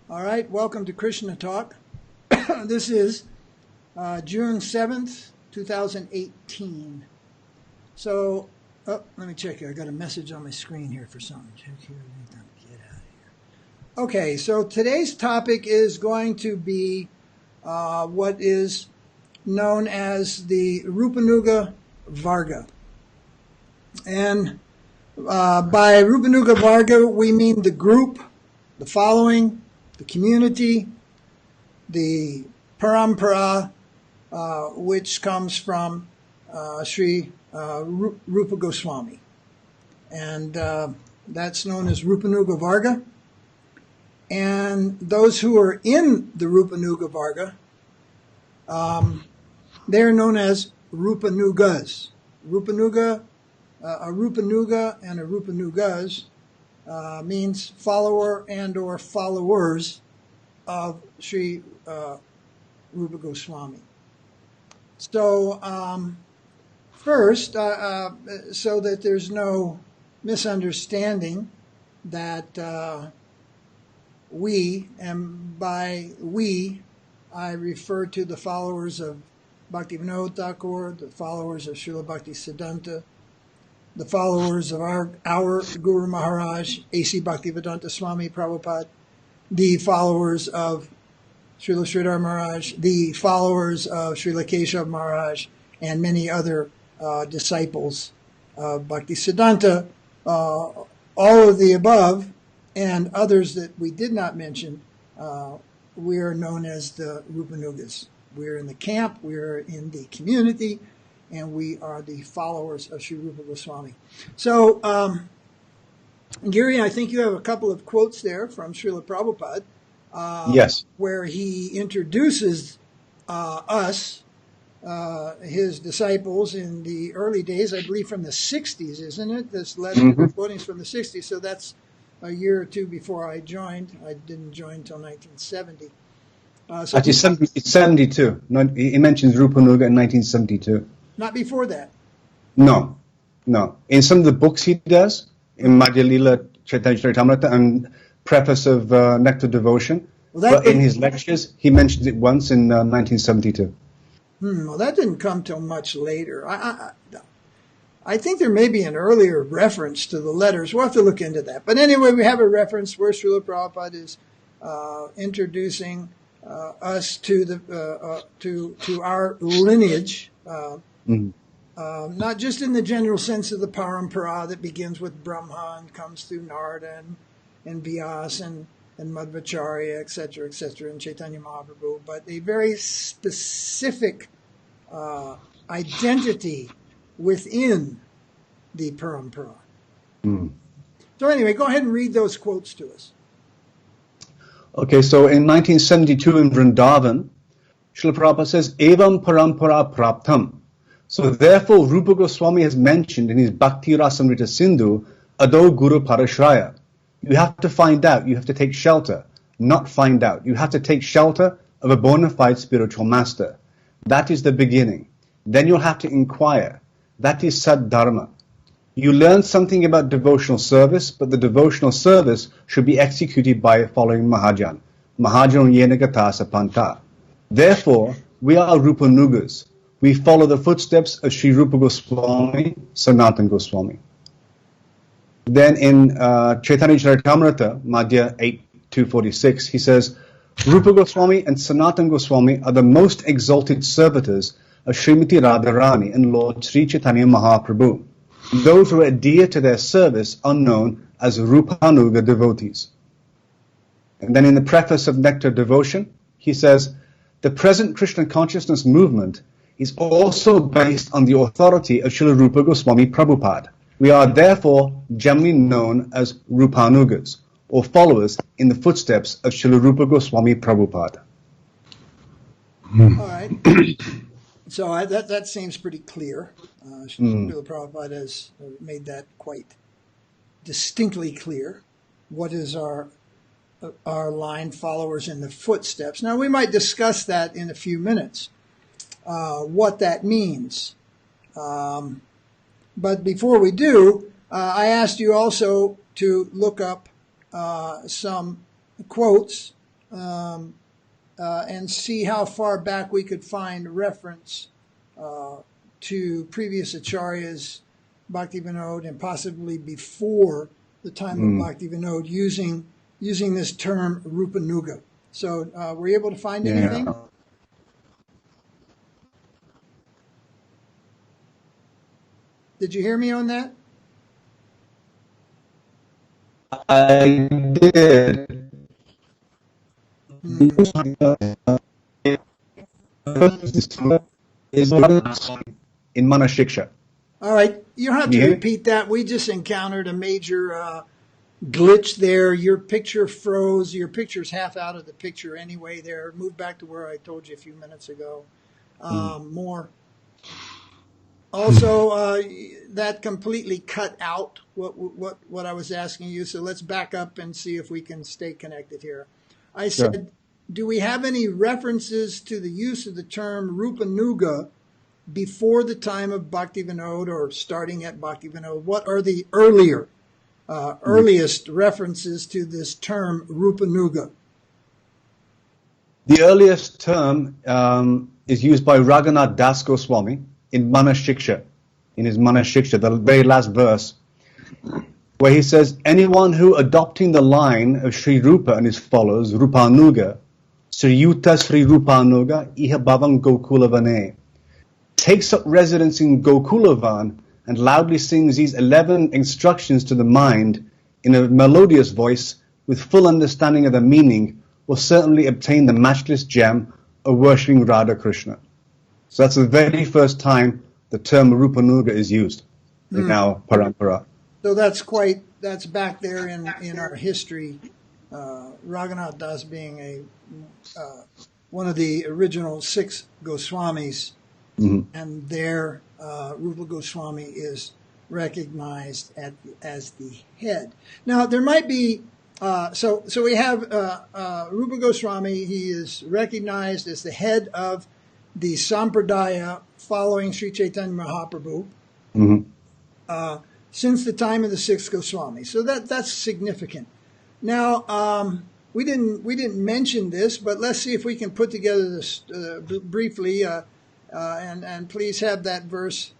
All right, welcome to Krishna Talk. This is June 7th, 2018. So, let me check here. I got a message on my screen here for something. Check here. Get out of here. Okay, so today's topic is going to be what is known as the Rupanuga-varga. And by Rupanuga-varga, we mean the group, the following, the community, the parampara, which comes from Sri Rupa Goswami. And that's known as Rupanuga-varga. And those who are in the Rupanuga-varga, they're known as Rupanugas. Rupanuga, a Rupanuga and a Rupanugas means follower and or followers of Sri Rupa Goswami. So first, so that there's no misunderstanding that we, and by we, I refer to the followers of Bhaktivinoda Thakura, the followers of Srila Bhaktisiddhanta, the followers of our Guru Maharaj, A.C. Bhaktivedanta Swami Prabhupada, the followers of Srila Sridhara Maharaj, the followers of Srila Keshav Maharaj, and many other disciples of Bhaktisiddhanta, all of the above, and others that we did not mention, we are known as the Rupanugas. We're in the camp, we're in the community, and we are the followers of Sri Rupa Goswami. So, Giri, I think you have a couple of quotes there from Srila Prabhupada. Yes. Where he introduces us, his disciples, in the early days, I believe from the 60s, isn't it? This letter quoting is from the 60s, so that's a year or two before I joined. I didn't join until 1970. Actually, it's 72. No, he mentions Rupanuga in 1972. Not before that? No. In some of the books he does, in Madhya Lila, Chaitanya Charitamrita, and preface of Nectar Devotion, but in his lectures, he mentions it once in 1972. Well, that didn't come till much later. I think there may be an earlier reference to the letters. We'll have to look into that. But anyway, we have a reference where Srila Prabhupada is introducing us to the to our lineage, not just in the general sense of the parampara that begins with Brahma and comes through Narada and Vyas and Madhvacharya, etc., and Chaitanya Mahaprabhu, but a very specific identity within the parampara. So anyway, go ahead and read those quotes to us. Okay, so in 1972 in Vrindavan, Srila Prabhupada says, Evam parampara praptam. So therefore, Rupa Goswami has mentioned in his Bhakti Rasamrita Sindhu, Ado Guru Parashraya. You have to find out, you have to take shelter, not find out. You have to take shelter of a bona fide spiritual master. That is the beginning. Then you'll have to inquire. That is Saddharma. You learn something about devotional service, but the devotional service should be executed by following Mahajan. Mahajan yena gata sapanta. Therefore, we are Rupanugas. We follow the footsteps of Sri Rupa Goswami, Sanatana Goswami. Then in Chaitanya Charitamrita, Madhya 8.246, he says, Rupa Goswami and Sanatana Goswami are the most exalted servitors of Srimati Radharani and Lord Sri Chaitanya Mahaprabhu. Those who adhere to their service are known as Rupanuga devotees. And then in the preface of Nectar Devotion, he says, the present Krishna consciousness movement is also based on the authority of Srila Rupa Goswami Prabhupada. We are therefore generally known as Rupanugas, or followers in the footsteps of Srila Rupa Goswami Prabhupada. All right. So that seems pretty clear. Srila Prabhupada has made that quite distinctly clear. What is our line, followers in the footsteps? Now, we might discuss that in a few minutes, what that means. But before we do, I asked you also to look up some quotes and see how far back we could find reference to previous acharyas, Bhaktivinoda, and possibly before the time of Bhaktivinoda, using this term Rupanuga. So were you able to find anything? Did you hear me on that? I did. In Manashiksha. All right, you don't have to repeat that. We just encountered a major glitch there. Your picture froze. Your picture's half out of the picture anyway there. Move back to where I told you a few minutes ago. More. Also, that completely cut out what I was asking you. So let's back up and see if we can stay connected here. I said, do we have any references to the use of the term Rupanuga before the time of Bhaktivinoda or starting at Bhaktivinoda? What are the earliest references to this term Rupanuga? The earliest term is used by Raghunath Das Goswami in Manashiksha, in his Manashiksha, the very last verse, where he says, anyone who, adopting the line of Sri Rupa and his followers, Rupanuga, Sriyuta Sri Rupanuga, Iha Bhavam Gokula Vane, takes up residence in Gokulavan and loudly sings these 11 instructions to the mind in a melodious voice with full understanding of the meaning, will certainly obtain the matchless gem of worshipping Radha Krishna. So that's the very first time the term Rupanuga is used in our parampara. So that's back there in our history. Raghunath Das being one of the original 6 Goswamis, and there Rupa Goswami is recognized as the head. Now there might be so we have Rupa Goswami. He is recognized as the head of the Sampradaya following Sri Chaitanya Mahaprabhu since the time of the 6th Goswami. So that's significant. Now we didn't mention this, but let's see if we can put together this briefly. And please have that verse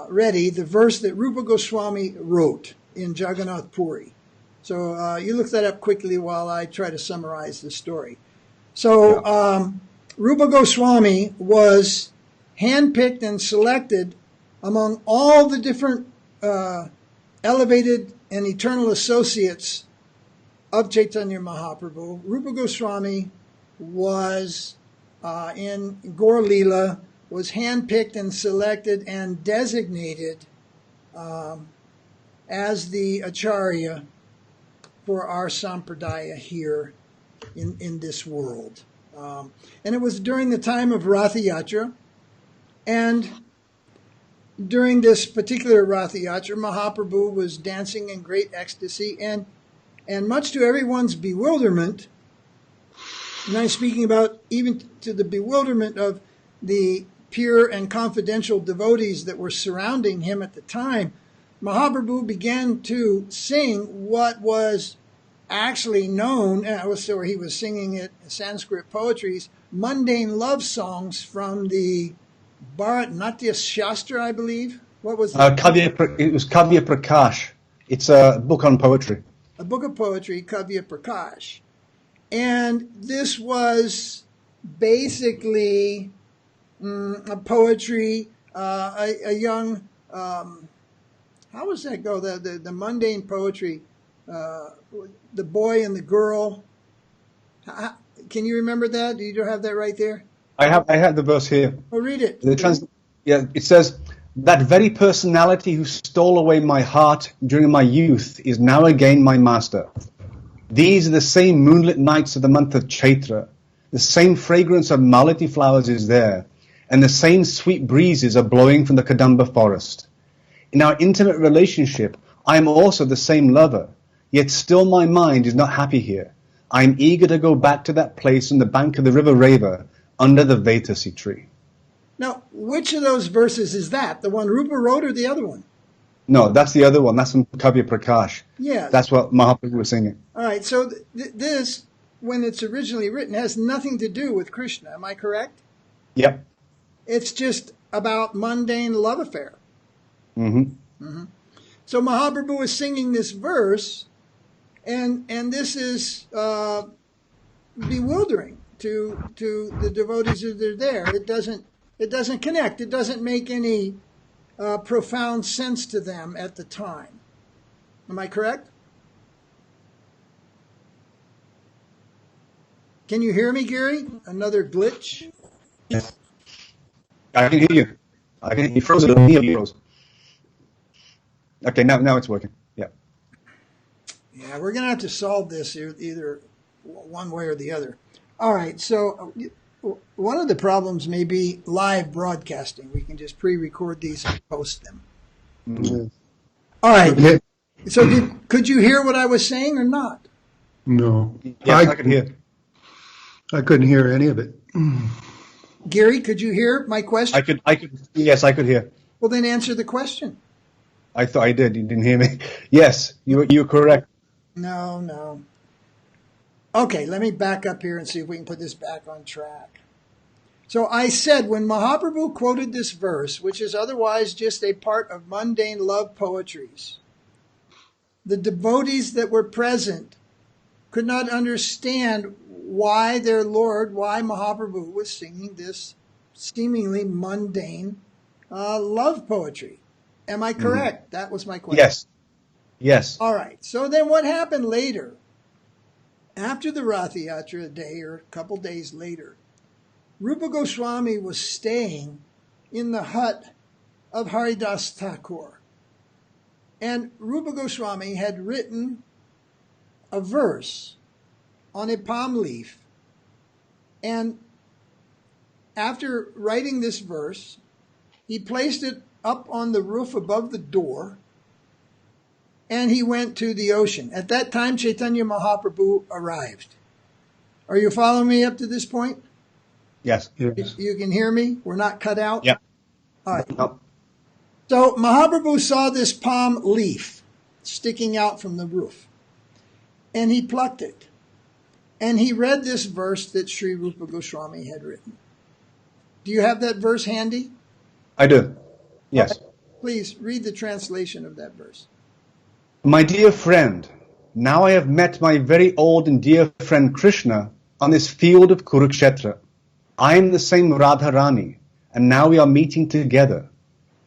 ready. The verse that Rupa Goswami wrote in Jagannath Puri. So you look that up quickly while I try to summarize the story. So Rupa Goswami was handpicked and selected among all the different elevated and eternal associates of Chaitanya Mahaprabhu. Rupa Goswami was in Gaur Leela, was handpicked and selected and designated as the Acharya for our Sampradaya here in this world. And it was during the time of Ratha Yatra, and during this particular Ratha Yatra, Mahaprabhu was dancing in great ecstasy, and much to everyone's bewilderment, and I'm speaking about even to the bewilderment of the pure and confidential devotees that were surrounding him at the time, Mahaprabhu began to sing what was actually known, so he was singing it, Sanskrit poetries, mundane love songs from the Bharat Natya Shastra, I believe. What was it? It was Kavya Prakash. It's a book on poetry. A book of poetry, Kavya Prakash. And this was basically a poetry, a young, how does that go? The mundane poetry, the boy and the girl. Can you remember that? Do you have that right there? I have the verse here. Oh, read it. It says, that very personality who stole away my heart during my youth is now again my master. These are the same moonlit nights of the month of Chaitra. The same fragrance of malati flowers is there, and the same sweet breezes are blowing from the Kadamba forest. In our intimate relationship, I am also the same lover, yet still my mind is not happy here. I am eager to go back to that place on the bank of the river Reva, under the Vetasi tree. Now, which of those verses is that? The one Rupa wrote or the other one? No, that's the other one. That's from Kavya Prakash. Yeah. That's what Mahaprabhu was singing. All right, so this when it's originally written, has nothing to do with Krishna. Am I correct? Yep. It's just about mundane love affair. Mm-hmm. So Mahaprabhu is singing this verse, and this is bewildering to the devotees that are there. It doesn't connect. It doesn't make any profound sense to them at the time. Am I correct? Can you hear me, Gary? Another glitch? Yes. I can hear you. You froze it on me, you froze. Okay, now it's working. Yeah. Yeah, we're going to have to solve this either one way or the other. All right, so one of the problems may be live broadcasting. We can just pre-record these and post them. Mm-hmm. All right. So could you hear what I was saying or not? No. Yes, I could hear. I couldn't hear any of it. Gary, could you hear my question? I could. Yes, I could hear. Well, then answer the question. I thought I did. You didn't hear me. Yes, you're correct. No. Okay, let me back up here and see if we can put this back on track. So I said when Mahaprabhu quoted this verse, which is otherwise just a part of mundane love poetries, the devotees that were present could not understand why their Lord, why Mahaprabhu was singing this seemingly mundane love poetry. Am I correct? That was my question. Yes. All right. So then what happened later? After the Rath Yatra, a day or a couple days later, Rupa Goswami was staying in the hut of Haridas Thakur. And Rupa Goswami had written a verse on a palm leaf. And after writing this verse, he placed it up on the roof above the door, and he went to the ocean. At that time, Chaitanya Mahaprabhu arrived. Are you following me up to this point? Yes. You can hear me? We're not cut out? Yeah. All right. No. So Mahaprabhu saw this palm leaf sticking out from the roof, and he plucked it. And he read this verse that Sri Rupa Goswami had written. Do you have that verse handy? I do. Yes. Okay. Please read the translation of that verse. My dear friend, now I have met my very old and dear friend Krishna on this field of Kurukshetra. I am the same Radharani, and now we are meeting together.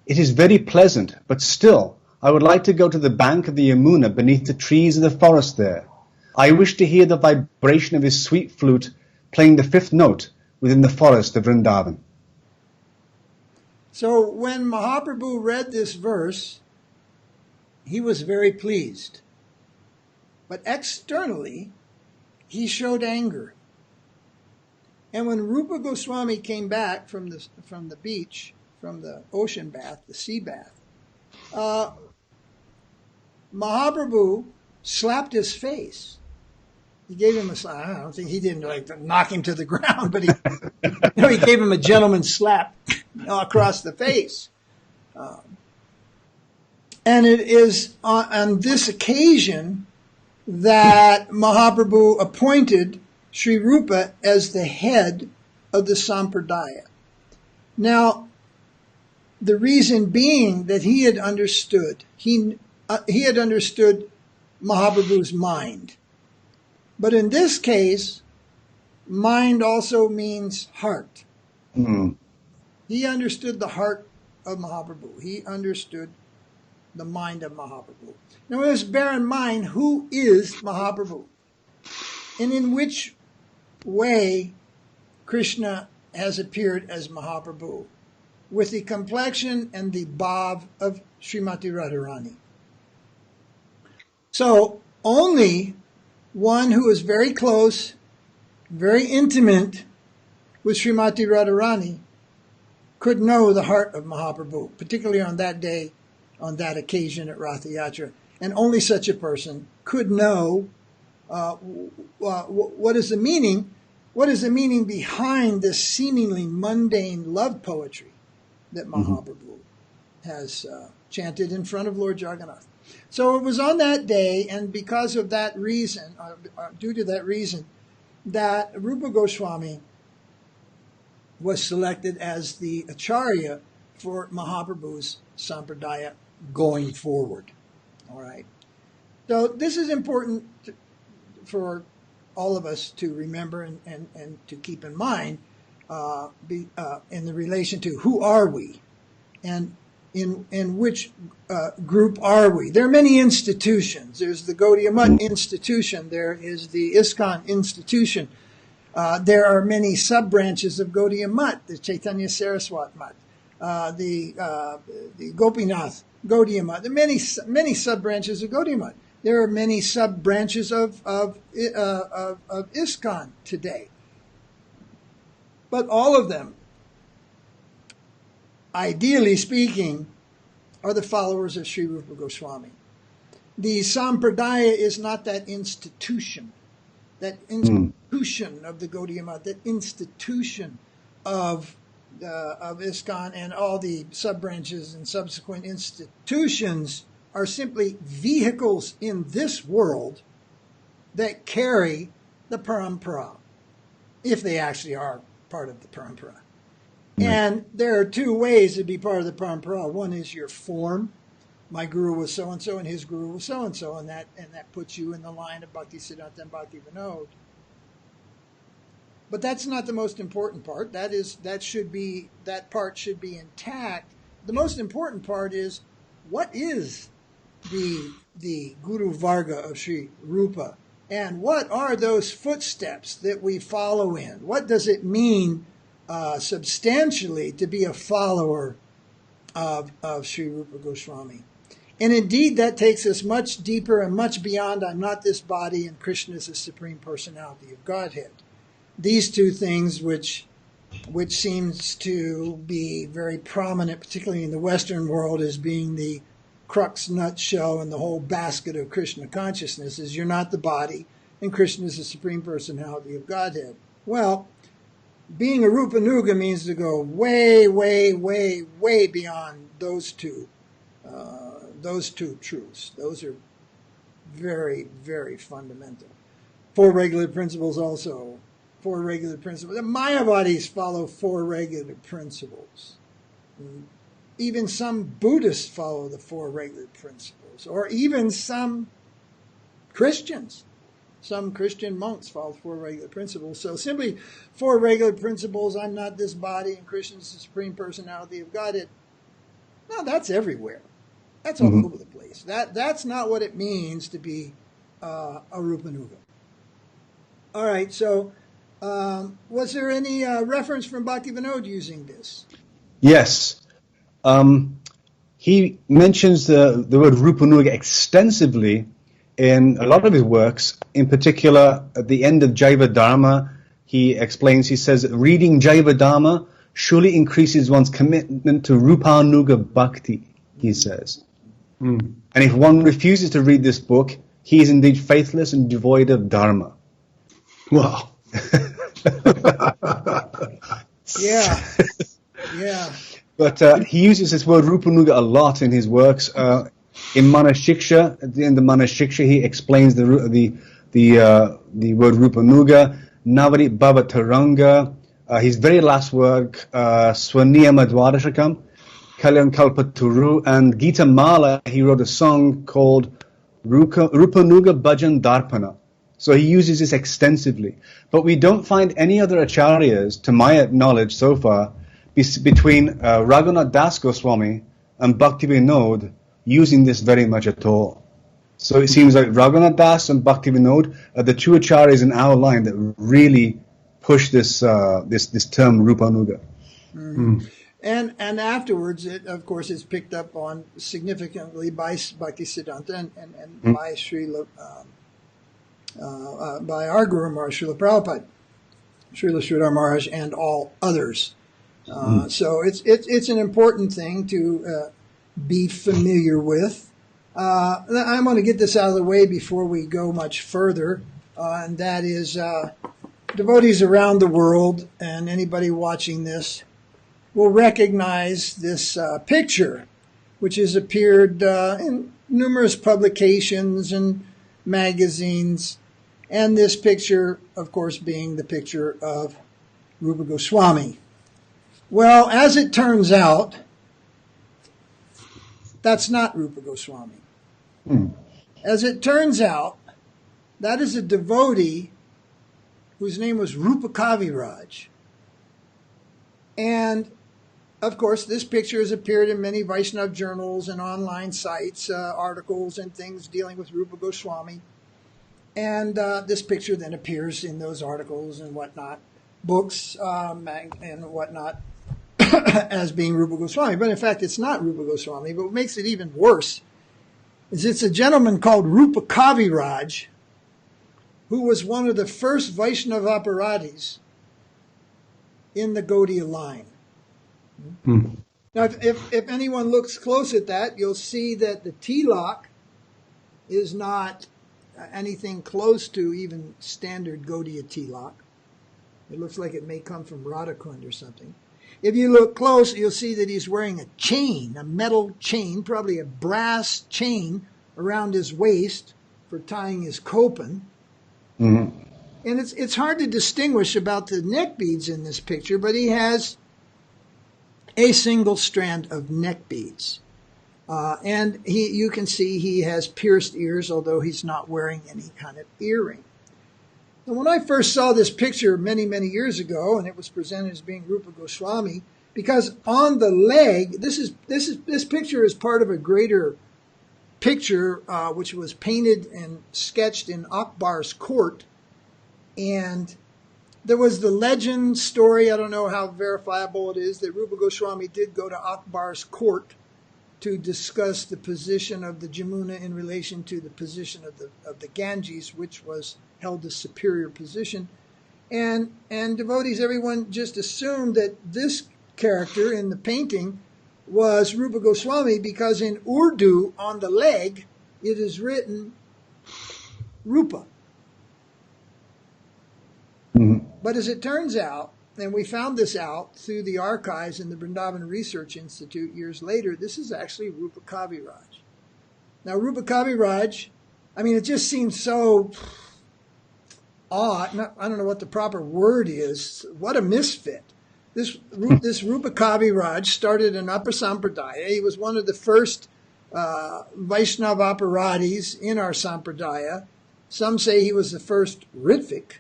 It is very pleasant, but still, I would like to go to the bank of the Yamuna beneath the trees of the forest there. I wish to hear the vibration of his sweet flute playing the fifth note within the forest of Vrindavan. So when Mahaprabhu read this verse, he was very pleased. But externally, he showed anger. And when Rupa Goswami came back from the beach, from the ocean bath, the sea bath, Mahaprabhu slapped his face. He gave him a slap. I don't think he didn't like knock him to the ground, but he gave him a gentleman's slap across the face. And it is on this occasion that Mahaprabhu appointed Sri Rupa as the head of the Sampradaya. Now, the reason being that he had understood Mahaprabhu's mind. But in this case, mind also means heart. Mm. He understood the heart of Mahaprabhu. He understood the mind of Mahaprabhu. Now let's bear in mind who is Mahaprabhu and in which way Krishna has appeared as Mahaprabhu with the complexion and the bhav of Srimati Radharani. So only one who is very close, very intimate with Srimati Radharani could know the heart of Mahaprabhu, particularly on that day, on that occasion at Rath Yatra. And only such a person could know what is the meaning behind this seemingly mundane love poetry that Mahaprabhu has chanted in front of Lord Jagannath. So it was on that day, and because of that reason, due to that reason, that Rupa Goswami was selected as the Acharya for Mahaprabhu's Sampradaya going forward. All right. So this is important for all of us to remember and to keep in mind in the relation to who are we and in which group are we. There are many institutions. There's the Gaudiya Math institution. There is the ISKCON institution. There are many sub-branches of Gaudiya Math, the Chaitanya Saraswat Math, the Gopinath Gaudiya Math. There are many sub-branches of Gaudiya Math. There are many sub-branches of ISKCON today. But all of them, ideally speaking, are the followers of Sri Rupa Goswami. The Sampradaya is not that institution. That institution of the Gaudiya Math, that institution of ISKCON and all the sub-branches and subsequent institutions are simply vehicles in this world that carry the parampara, if they actually are part of the parampara. Right. And there are two ways to be part of the parampara. One is your form. My guru was so-and-so and his guru was so-and-so, and that puts you in the line of Bhaktisiddhanta and Bhaktivinoda. But that's not the most important part. That part should be intact. The most important part is, what is the Guru Varga of Sri Rupa, and what are those footsteps that we follow in? What does it mean substantially to be a follower of Sri Rupa Goswami? And indeed, that takes us much deeper and much beyond I'm not this body and Krishna is the Supreme Personality of Godhead. These two things, which seems to be very prominent, particularly in the Western world, as being the crux, nutshell, and the whole basket of Krishna consciousness, is you're not the body and Krishna is the Supreme Personality of Godhead. Well, being a Rupanuga means to go way, way, way, way beyond those two truths. Those are very, very fundamental. Four regular principles also. Four regular principles. The Mayavadis follow four regular principles. Even some Buddhists follow the four regular principles. Or even some Christians. Some Christian monks follow four regular principles. So simply four regular principles, I'm not this body and Krishna is the Supreme Personality of Godhead. No, that's everywhere. That's all over the place. That's not what it means to be a Rupanuga. All right, so was there any reference from Bhaktivinoda using this? Yes. He mentions the word Rupanuga extensively in a lot of his works. In particular, at the end of Jaiva Dharma, he says, reading Jaiva Dharma surely increases one's commitment to Rupanuga Bhakti, he says. And if one refuses to read this book, he is indeed faithless and devoid of Dharma. Wow. Yeah. But he uses this word Rupanuga a lot in his works. In Manashiksha, at the end of Manashiksha, he explains the word Rupanuga. Navadi Bhava Taranga, his very last work, Swaniyama Dwadashakam, Kalyan Kalpaturu, and Gita Mala, he wrote a song called Rupanuga Bhajan Darpana. So he uses this extensively. But we don't find any other acharyas, to my knowledge so far, between Raghunath Das Goswami and Bhaktivinoda using this very much at all. So it seems like Raghunath Das and Bhaktivinoda are the two acharyas in our line that really push this term Rupanuga. And afterwards, it of course is picked up on significantly by Bhaktisiddhanta and by Srila, by our Guru Maharaj, Srila Prabhupada, Srila Sridhara Maharaj, and all others. So it's an important thing to be familiar with. I'm going to get this out of the way before we go much further, and that is devotees around the world and anybody watching this will recognize this picture, which has appeared in numerous publications and magazines. And this picture, of course, being the picture of Rupa Goswami. Well, as it turns out, that's not Rupa Goswami. As it turns out, that is a devotee whose name was Rupa-Kaviraj. And, of course, this picture has appeared in many Vaishnava journals and online sites, articles and things dealing with Rupa Goswami. And this picture then appears in those articles and whatnot, books and whatnot, as being Rupa Goswami. But in fact, it's not Rupa Goswami. But what makes it even worse is it's a gentleman called Rupa-Kaviraj, who was one of the first Vaishnava aparatis in the Gaudiya line. Now, if anyone looks close at that, you'll see that the tilak is not anything close to even standard Gaudiya tilak. It looks like it may come from Radhakund or something. If you look close, you'll see that he's wearing a chain, a metal chain, probably a brass chain around his waist for tying his kopin. And it's hard to distinguish about the neck beads in this picture, but he has a single strand of neck beads. And you can see he has pierced ears, although he's not wearing any kind of earring. And when I first saw this picture many, many years ago, and it was presented as being Rupa Goswami, because on the leg, this picture is part of a greater picture which was painted and sketched in Akbar's court. And there was the legend story, I don't know how verifiable it is, that Rupa Goswami did go to Akbar's court to discuss the position of the Jamuna in relation to the position of the Ganges, which was held as superior position. And devotees, everyone just assumed that this character in the painting was Rupa Goswami, because in Urdu on the leg it is written Rupa. But as it turns out, and we found this out through the archives in the Vrindavan Research Institute years later, this is actually Rupa-Kaviraj. Now, Rupa-Kaviraj, I mean, it just seems so odd. I don't know what the proper word is. What a misfit. This Rupa-Kaviraj started an upper sampradaya. He was one of the first Vaishnava aparatis in our sampradaya. Some say he was the first Ritvik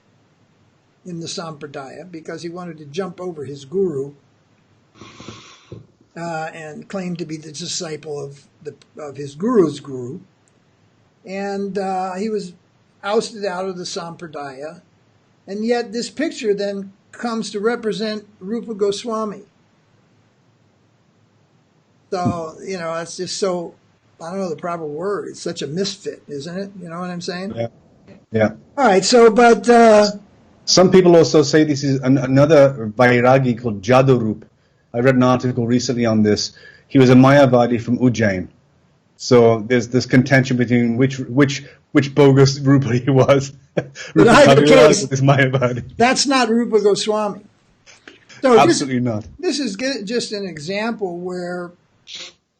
in the sampradaya because he wanted to jump over his guru and claimed to be the disciple of his guru's guru. And he was ousted out of the sampradaya. And yet this picture then comes to represent Rupa Goswami. So, it's just so, I don't know the proper word. It's such a misfit, isn't it? You know what I'm saying? Yeah. All right, so, but... some people also say this is another Vairagi called Jadurup. I read an article recently on this. He was a Mayavadi from Ujjain. So there's this contention between which bogus Rupa he was. In either case, this Mayavadi. That's not Rupa Goswami. So absolutely not. This is just an example where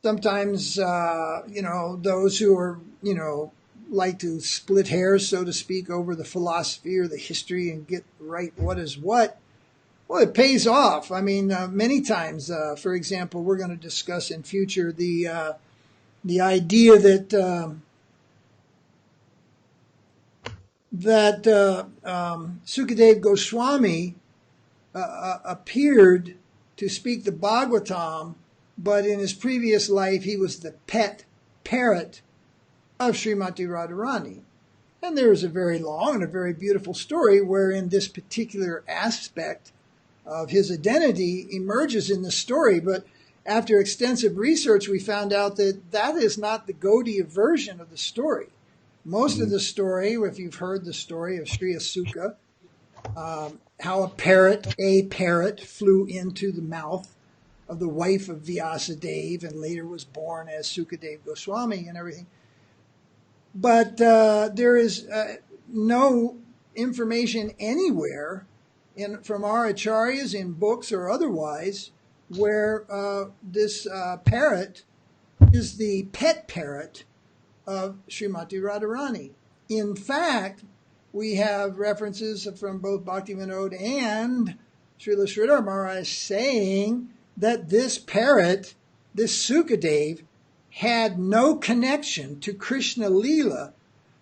sometimes, those who are, like to split hairs, so to speak, over the philosophy or the history and get right what is what, well, it pays off. I mean, many times, for example, we're going to discuss in future the idea that Sukadeva Goswami appeared to speak the Bhagavatam, but in his previous life he was the pet parrot of Srimati Radharani. And there is a very long and a very beautiful story wherein this particular aspect of his identity emerges in the story. But after extensive research, we found out that that is not the Gaudiya version of the story. Most of the story, if you've heard the story of Sri Asuka, how a parrot flew into the mouth of the wife of Vyasadeva and later was born as Sukadeva Goswami and everything. But there is no information anywhere from our acharyas in books or otherwise where this parrot is the pet parrot of Srimati Radharani. In fact, we have references from both Bhaktivinoda and Srila Sridhara Maharaj saying that this parrot, this Sukadev, had no connection to Krishna Leela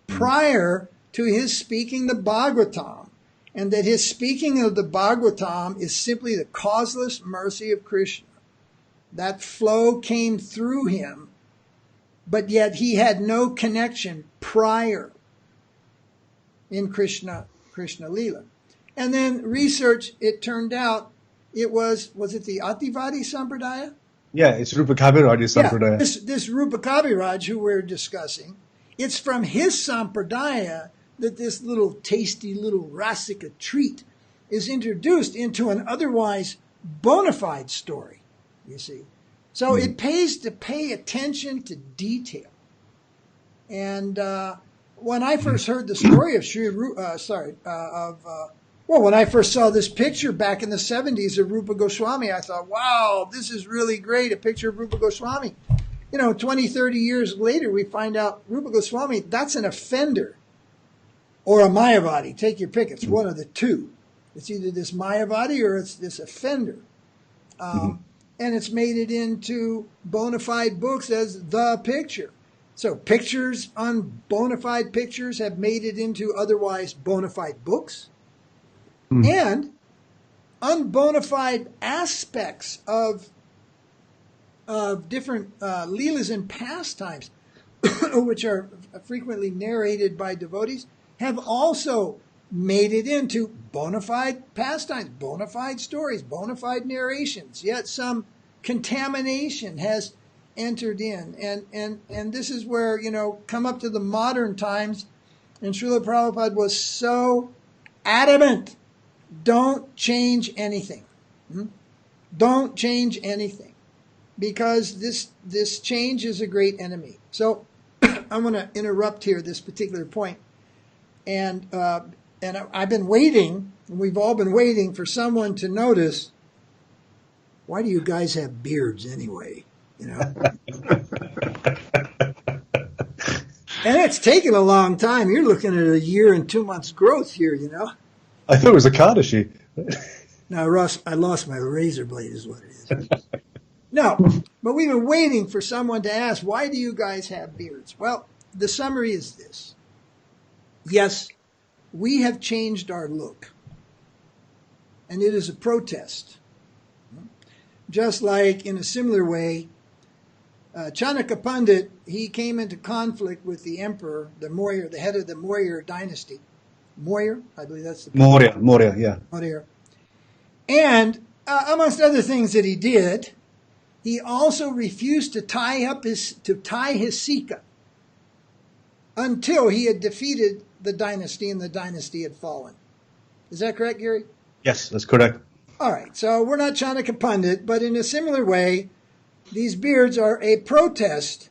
prior to his speaking the Bhagavatam, and that his speaking of the Bhagavatam is simply the causeless mercy of Krishna. That flow came through him, but yet he had no connection prior in Krishna Leela. And then research, it turned out it was it the Ativadi Sampradaya? Yeah, it's Rupa-Kaviraj Sampradaya. Yeah, this Rupa-Kaviraj who we're discussing, it's from his Sampradaya that this little tasty little Rasika treat is introduced into an otherwise bona fide story, you see. So it pays to pay attention to detail. And when I first heard the story of when I first saw this picture back in the 70s of Rupa Goswami, I thought, wow, this is really great, a picture of Rupa Goswami. 20, 30 years later, we find out Rupa Goswami, that's an offender or a Mayavadi. Take your pick. It's one of the two. It's either this Mayavadi or it's this offender. And it's made it into bona fide books as the picture. So pictures on bona fide pictures have made it into otherwise bona fide books. And unbona fide aspects of different leelas and pastimes, which are frequently narrated by devotees, have also made it into bona fide pastimes, bona fide stories, bona fide narrations. Yet some contamination has entered in. And this is where, come up to the modern times, and Srila Prabhupada was so adamant. Don't change anything. Don't change anything, because this change is a great enemy. So I'm going to interrupt here this particular point, and I've been waiting, and we've all been waiting for someone to notice. Why do you guys have beards anyway? And it's taken a long time. You're looking at a year and 2 months growth here. I thought it was a Kadashi. No, Ross, I lost my razor blade is what it is. No, but we've been waiting for someone to ask, why do you guys have beards? Well, the summary is this. Yes, we have changed our look, and it is a protest. Just like in a similar way, Chanakya Pandit, he came into conflict with the emperor, the Maurya, the head of the Maurya dynasty. Maurya, I believe that's the Maurya, yeah. Maurya. And amongst other things that he did, he also refused to tie his Sika until he had defeated the dynasty and the dynasty had fallen. Is that correct, Gary? Yes, that's correct. All right, so we're not Chanakya Pandit, but in a similar way, these beards are a protest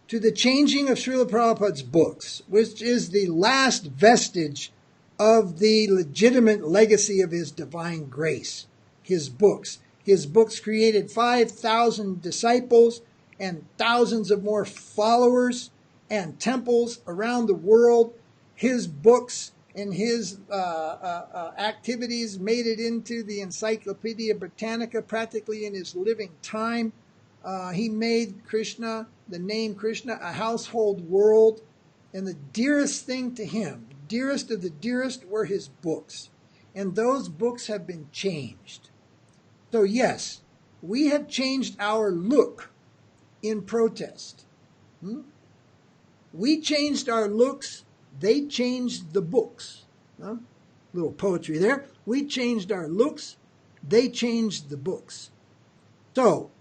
to the changing of Srila Prabhupada's books, which is the last vestige of the legitimate legacy of his divine grace, his books. His books created 5,000 disciples and thousands of more followers and temples around the world. His books and his activities made it into the Encyclopedia Britannica practically in his living time. He made Krishna, the name Krishna, a household word, and the dearest thing to him, dearest of the dearest, were his books. And those books have been changed. So yes, we have changed our look in protest. We changed our looks, they changed the books. Little poetry there. We changed our looks, they changed the books. So,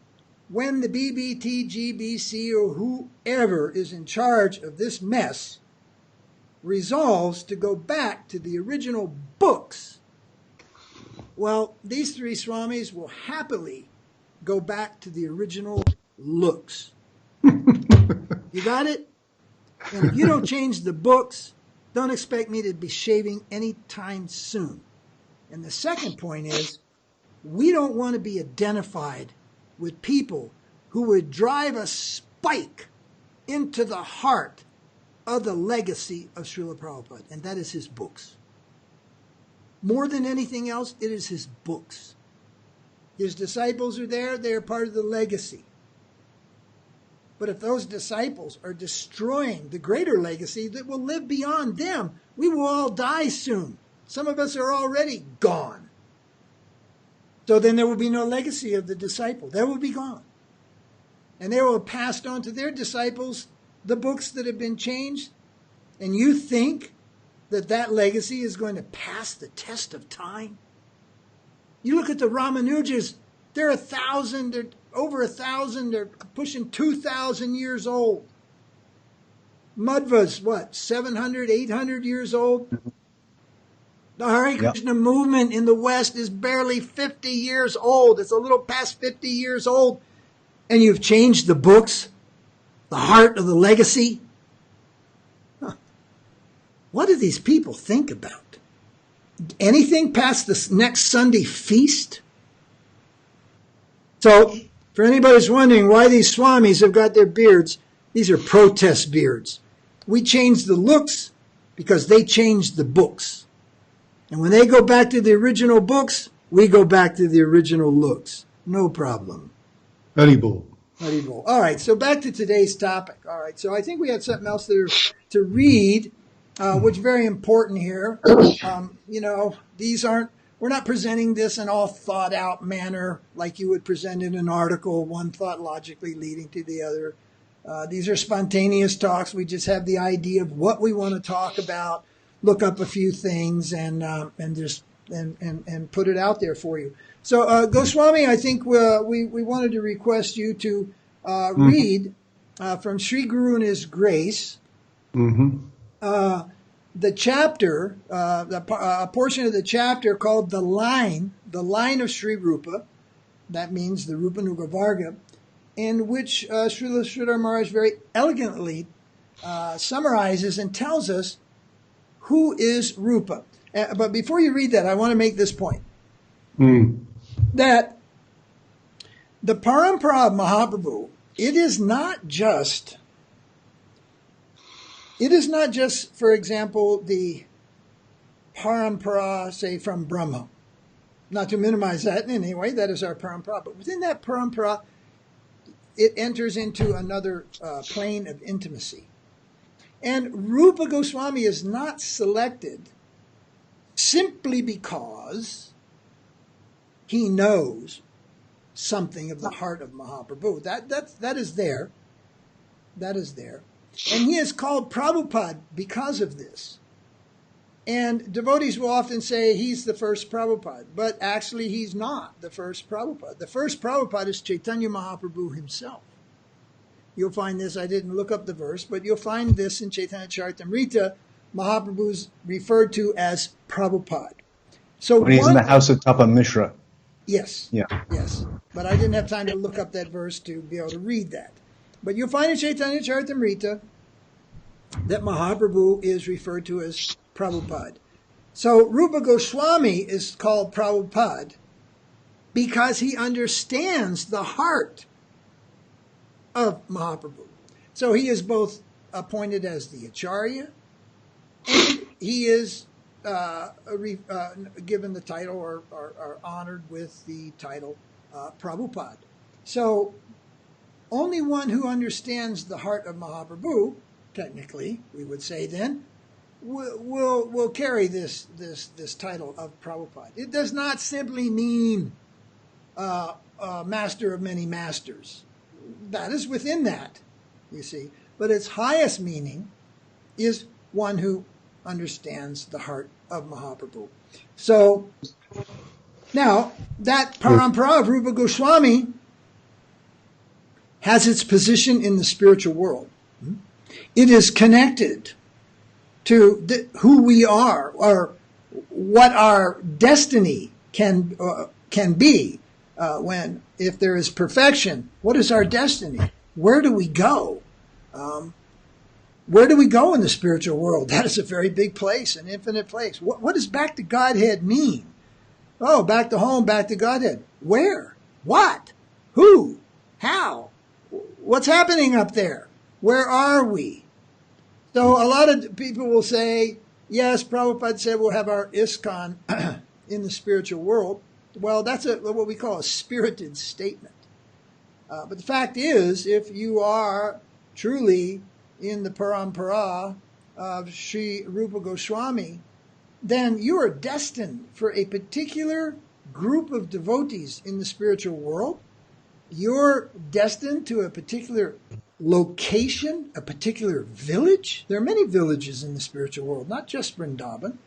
when the BBT, GBC, or whoever is in charge of this mess resolves to go back to the original books, well, these three Swamis will happily go back to the original looks. You got it? And if you don't change the books, don't expect me to be shaving anytime soon. And the second point is, we don't want to be identified with people who would drive a spike into the heart of the legacy of Srila Prabhupada, and that is his books. More than anything else, it is his books. His disciples are there, they are part of the legacy. But if those disciples are destroying the greater legacy that will live beyond them, we will all die soon. Some of us are already gone. So then there will be no legacy of the disciple. They will be gone. And they will have passed on to their disciples the books that have been changed. And you think that that legacy is going to pass the test of time? You look at the Ramanujas, they're 1,000, they're over 1,000, they're pushing 2,000 years old. Madhva's, 700, 800 years old? The Hare Krishna movement in the West is barely 50 years old. It's a little past 50 years old. And you've changed the books, the heart of the legacy. What do these people think about? Anything past this next Sunday feast? So, for anybody who's wondering why these Swamis have got their beards, these are protest beards. We changed the looks because they changed the books. And when they go back to the original books, we go back to the original looks. No problem. Haribol. Haribol. All right, so back to today's topic. All right, so I think we had something else there to read, which is very important here. We're not presenting this in all thought out manner like you would present in an article, one thought logically leading to the other. These are spontaneous talks. We just have the idea of what we want to talk about, look up a few things, and put it out there for you. So, Goswami, I think we wanted to request you to read from Sri Guru and His Grace the chapter, a portion of the chapter called the line of Sri Rupa. That means the Rupanuga-varga, in which Srila Sridhara Maharaj very elegantly summarizes and tells us who is Rupa. But before you read that, I want to make this point. That the parampara of Mahaprabhu, it is not just, for example, the parampara, say, from Brahma. Not to minimize that in any way, that is our parampara. But within that parampara, it enters into another plane of intimacy. And Rupa Goswami is not selected simply because he knows something of the heart of Mahaprabhu. That is there. That is there. And he is called Prabhupada because of this. And devotees will often say he's the first Prabhupada, but actually he's not the first Prabhupada. The first Prabhupada is Chaitanya Mahaprabhu himself. You'll find this, I didn't look up the verse, but you'll find this in Chaitanya Charitamrita. Mahaprabhu's referred to as Prabhupada. So when he's in the house of Tapa Mishra. Yes. Yeah. Yes. But I didn't have time to look up that verse to be able to read that. But you'll find in Chaitanya Charitamrita that Mahaprabhu is referred to as Prabhupada. So Rupa Goswami is called Prabhupada because he understands the heart of Mahaprabhu. So he is both appointed as the Acharya, and he is given the title or honored with the title Prabhupada. So only one who understands the heart of Mahaprabhu, technically, we would say then, will carry this title of Prabhupada. It does not simply mean master of many masters. That is within that, you see. But its highest meaning is one who understands the heart of Mahaprabhu. So, now, that parampara of Rupa Goswami has its position in the spiritual world. It is connected to who we are, or what our destiny can be. If there is perfection, what is our destiny? Where do we go? Where do we go in the spiritual world? That is a very big place, an infinite place. What does back to Godhead mean? Oh, back to home, back to Godhead. Where? What? Who? How? What's happening up there? Where are we? So a lot of people will say, yes, Prabhupada said we'll have our ISKCON in the spiritual world. Well, that's what we call a spirited statement. But the fact is, if you are truly in the parampara of Sri Rupa Goswami, then you are destined for a particular group of devotees in the spiritual world. You're destined to a particular location, a particular village. There are many villages in the spiritual world, not just Vrindavan.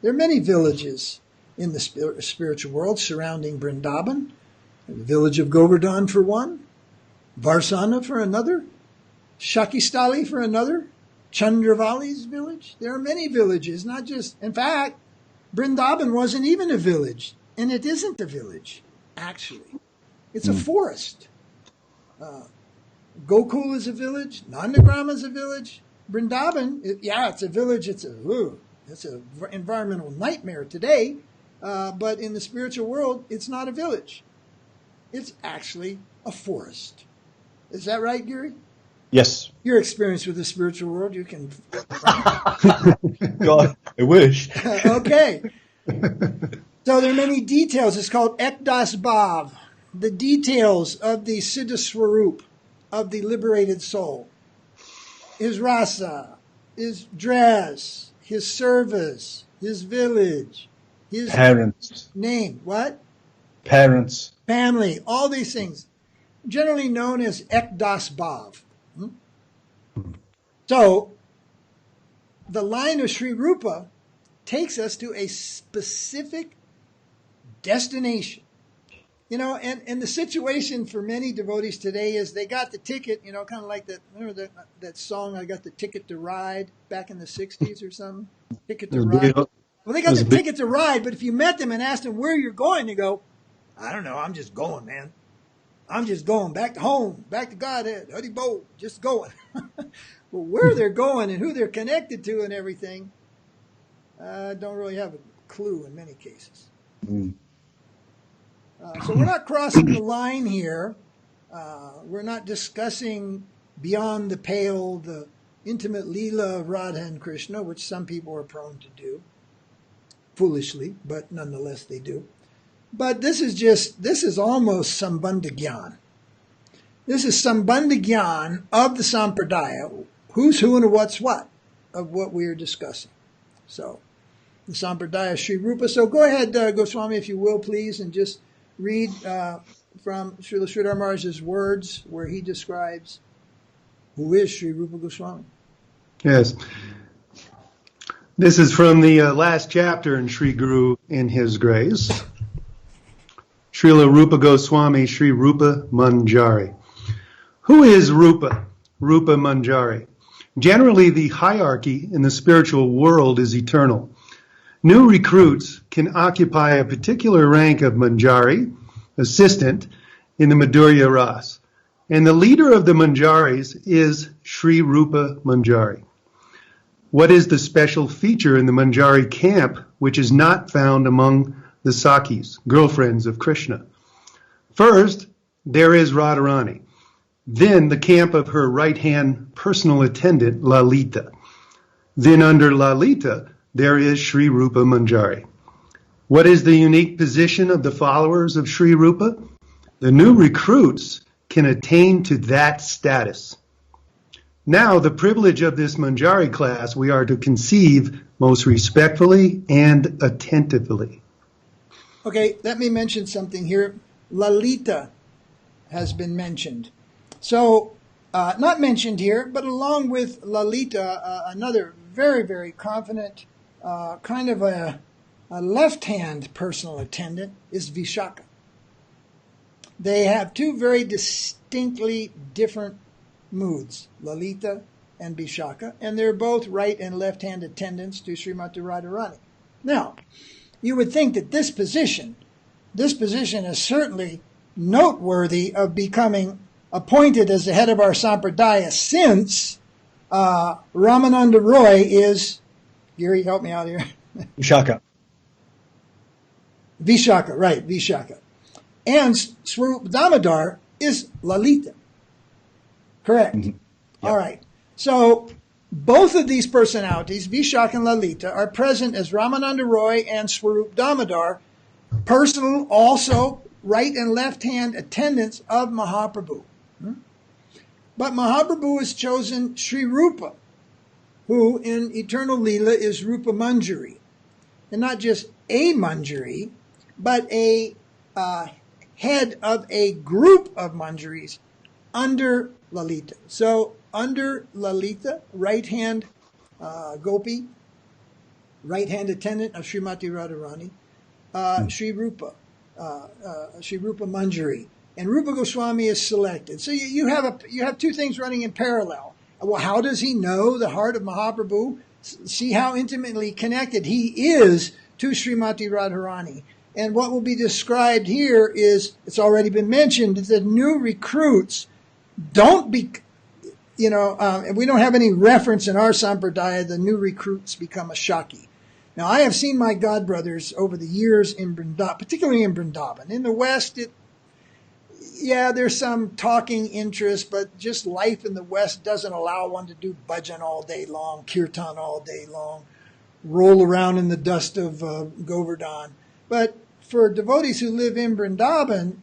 There are many villages in the spiritual world surrounding Vrindavan. The village of Govardhan for one, Varsana for another, Shakistali for another, Chandravali's village. There are many villages, not just, in fact, Vrindavan wasn't even a village, and it isn't a village, actually. It's a forest. Gokul is a village. Nandagram is a village. Vrindavan, it's a village. It's an environmental nightmare today. But in the spiritual world, it's not a village. It's actually a forest. Is that right, Giri? Yes. Your experience with the spiritual world, you can... God, I wish. Okay. So there are many details. It's called Ekdas Bhav, the details of the Siddha Swarup, of the liberated soul. His rasa, his dress, his service, his village, his parents, name, what? Parents, family, all these things, generally known as Ekdas Bhav. So, the line of Sri Rupa takes us to a specific destination. You know, and the situation for many devotees today is they got the ticket, you know, kind of like that, remember that song, I got the ticket to ride back in the 60s or something? Ticket to ride. Well, they got the ticket to ride, but if you met them and asked them where you're going, they go, I don't know, I'm just going, man. I'm just going back to home, back to Godhead, Huddy Bo, just going. Well, where they're going and who they're connected to and everything, don't really have a clue in many cases. So we're not crossing the line here. We're not discussing beyond the pale the intimate Leela of Radha and Krishna, which some people are prone to do, foolishly, but nonetheless they do. But this is almost Sambandha Gyan. This is Sambandha Gyan of the Sampradaya, who's who and what's what, of what we are discussing. So, the Sampradaya Sri Rupa. So go ahead, Goswami, if you will, please, and just read from Srila Sridhar Maharaj's words where he describes who is Sri Rupa Goswami. Yes. This is from the last chapter in Sri Guru in His Grace. Srila Rupa Goswami, Sri Rupa Manjari. Who is Rupa? Rupa Manjari. Generally, the hierarchy in the spiritual world is eternal. New recruits can occupy a particular rank of Manjari, assistant, in the Madhurya Ras. And the leader of the Manjaris is Sri Rupa Manjari. What is the special feature in the Manjari camp which is not found among the Sakis, girlfriends of Krishna? First, there is Radharani. Then the camp of her right-hand personal attendant, Lalita. Then under Lalita, there is Sri Rupa Manjari. What is the unique position of the followers of Sri Rupa? The new recruits can attain to that status. Now, the privilege of this Manjari class we are to conceive most respectfully and attentively. Okay, let me mention something here. Lalita has been mentioned. So, not mentioned here, but along with Lalita, another very, very confident, kind of a left-hand personal attendant is Vishaka. They have two very distinctly different moods, Lalita and Vishaka, and they're both right and left-hand attendants to Srimati Radharani. Now, you would think that this position is certainly noteworthy of becoming appointed as the head of our Sampradaya, since Ramananda Roy is, Giri, help me out here. Vishaka. Vishaka, right, Vishaka. And Swarup Damodar is Lalita. Correct. Mm-hmm. Yep. All right. So Both of these personalities, Vishak and Lalita, are present as Ramananda Roy and Swarup Damodar, personal, also right and left hand attendants of Mahaprabhu. But Mahaprabhu has chosen Sri Rupa, who in eternal Leela is Rupa Manjari. And not just a Manjari, but a head of a group of Manjaris under Lalita. So under Lalita, right-hand Gopi, right-hand attendant of Srimati Radharani, Sri Rupa Manjari. And Rupa Goswami is selected. So you have two things running in parallel. Well, how does he know the heart of Mahaprabhu? See how intimately connected he is to Srimati Radharani. And what will be described here is, it's already been mentioned, that new recruits don't be, and we don't have any reference in our sampradaya, the new recruits become a Shaki. Now, I have seen my godbrothers over the years in Vrindavan, particularly in Vrindavan. In the West, there's some talking interest, but just life in the West doesn't allow one to do bhajan all day long, kirtan all day long, roll around in the dust of Govardhan. But for devotees who live in Vrindavan,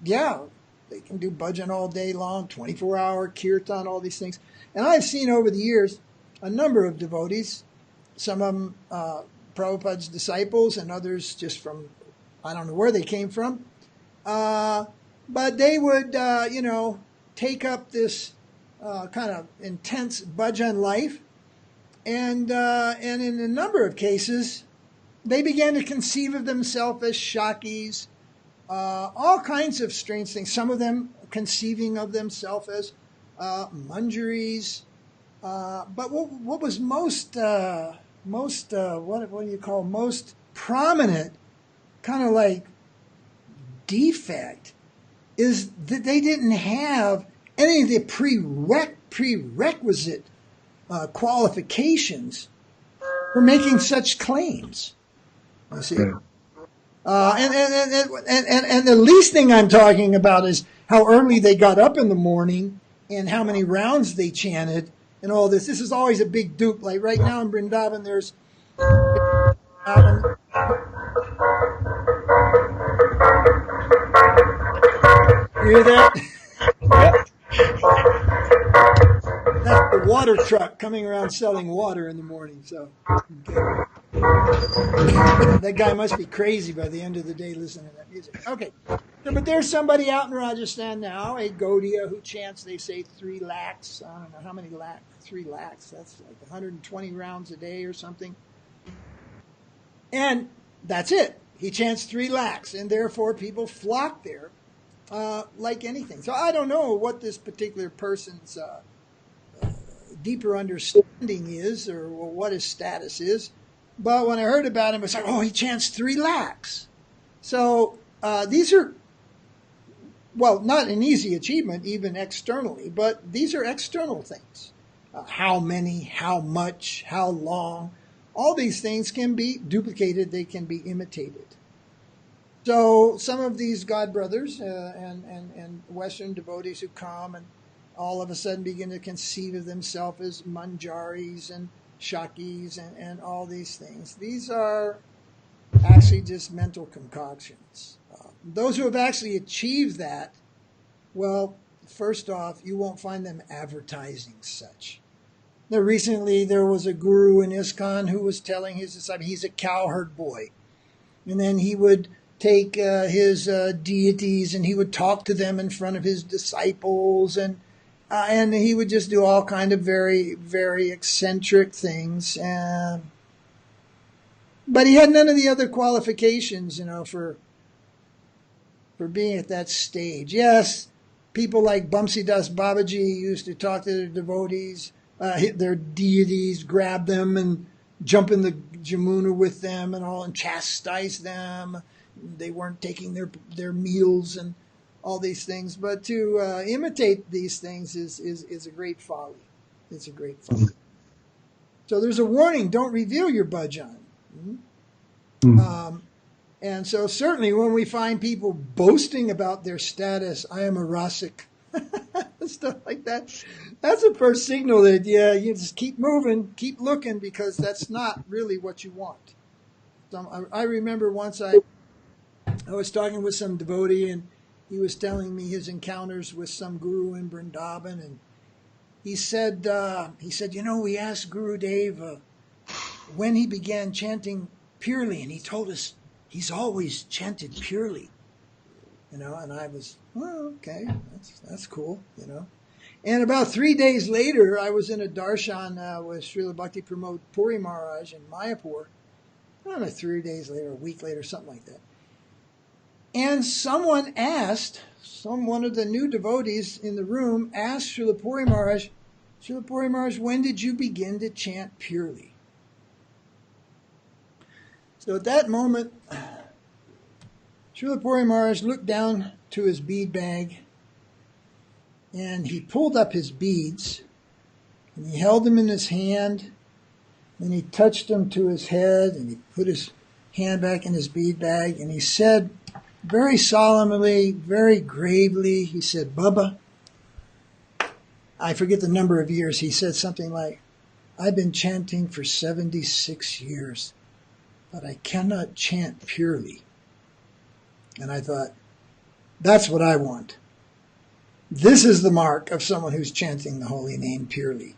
they can do bhajan all day long, 24-hour kirtan, all these things. And I've seen over the years a number of devotees, some of them Prabhupada's disciples and others just from, I don't know where they came from, but they would, take up this kind of intense bhajan life. And in a number of cases, they began to conceive of themselves as Shakis, all kinds of strange things. Some of them conceiving of themselves as Manjaris. But what was most prominent, kind of like defect, is that they didn't have any of the prerequisite qualifications for making such claims. You see, and the least thing I'm talking about is how early they got up in the morning and how many rounds they chanted and all this. This is always a big dupe. Like right now in Vrindavan, there's you hear that? That's the water truck coming around selling water in the morning. So that guy must be crazy by the end of the day listening to that music. Okay, but there's somebody out in Rajasthan now, a Gaudiya, who chants, they say 3 lakhs. I don't know how many lakhs, 3 lakhs. That's like 120 rounds a day or something. And that's it. He chants 3 lakhs, and therefore people flock there like anything. So I don't know what this particular person's deeper understanding is or what his status is. But when I heard about him, it's like, he chants 3 lakhs. So these are, not an easy achievement, even externally, but these are external things. How many, how much, how long, all these things can be duplicated, they can be imitated. So some of these godbrothers and Western devotees who come and all of a sudden begin to conceive of themselves as Manjaris and Shakis and all these things. These are actually just mental concoctions. Those who have actually achieved that, first off, you won't find them advertising such. Now, recently there was a guru in ISKCON who was telling his disciples he's a cowherd boy. And then he would take his deities and he would talk to them in front of his disciples and he would just do all kind of very, very eccentric things. But he had none of the other qualifications, for being at that stage. Yes, people like Bamsidas Babaji used to talk to their devotees, their deities, grab them and jump in the Jamuna with them and chastise them. They weren't taking their meals and all these things. But to imitate these things is a great folly. It's a great folly. So there's a warning: don't reveal your bhajan. And so certainly when we find people boasting about their status, I am a rasik. stuff like that. That's the first signal that, yeah, you just keep moving, keep looking, because that's not really what you want. So I remember once I was talking with some devotee, and he was telling me his encounters with some guru in Vrindavan, and he said, we asked Guru Dev when he began chanting purely, and he told us he's always chanted purely, and I was, okay, that's cool, And about 3 days later, I was in a darshan with Srila Bhakti Pramod Puri Maharaj in Mayapur. I don't know, 3 days later, a week later, something like that. And someone asked, one of the new devotees in the room asked Srila Puri Maharaj, when did you begin to chant purely? So at that moment, Srila Puri Maharaj looked down to his bead bag, and he pulled up his beads, and he held them in his hand, and he touched them to his head, and he put his hand back in his bead bag, and he said, very solemnly, very gravely, he said, Bubba, I forget the number of years, he said something like, I've been chanting for 76 years, but I cannot chant purely. And I thought, that's what I want. This is the mark of someone who's chanting the holy name purely.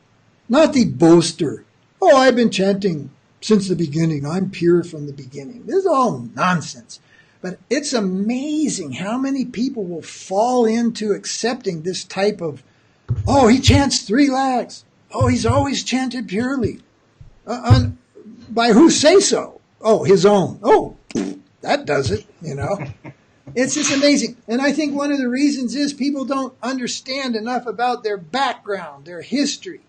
Not the boaster. Oh, I've been chanting since the beginning. I'm pure from the beginning. This is all nonsense. But it's amazing how many people will fall into accepting this type of, oh, he chants 3 lakhs. Oh, he's always chanted purely. By who say so? Oh, his own. Oh, that does it, It's just amazing. And I think one of the reasons is people don't understand enough about their background, their history,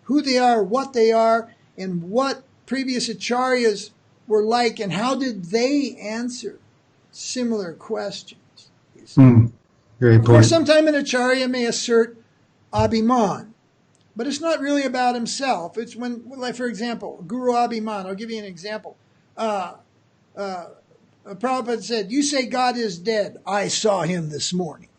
who they are, and what previous acharyas were like, and how did they answer similar questions. Very important. Or sometime an acharya may assert abhiman, but it's not really about himself. It's when, like for example, Guru Abhiman. I'll give you an example. Prabhupada said, you say God is dead. I saw him this morning.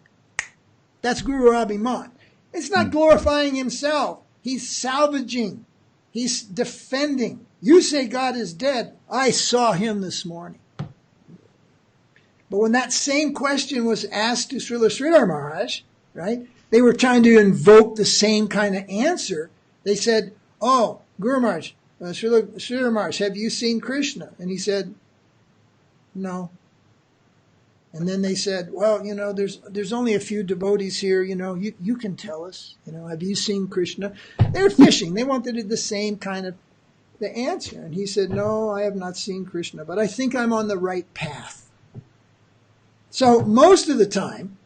That's Guru Abhiman. It's not glorifying himself. He's salvaging. He's defending. You say God is dead. I saw him this morning. But when that same question was asked to Srila Sridhara Maharaj, right, they were trying to invoke the same kind of answer. They said, oh, Guru Maharaj, Sridhara Maharaj, have you seen Krishna? And he said, no. And then they said, well, there's only a few devotees here, you can tell us, have you seen Krishna? They were fishing. They wanted the same kind of the answer. And he said, no, I have not seen Krishna, but I think I'm on the right path. So most of the time,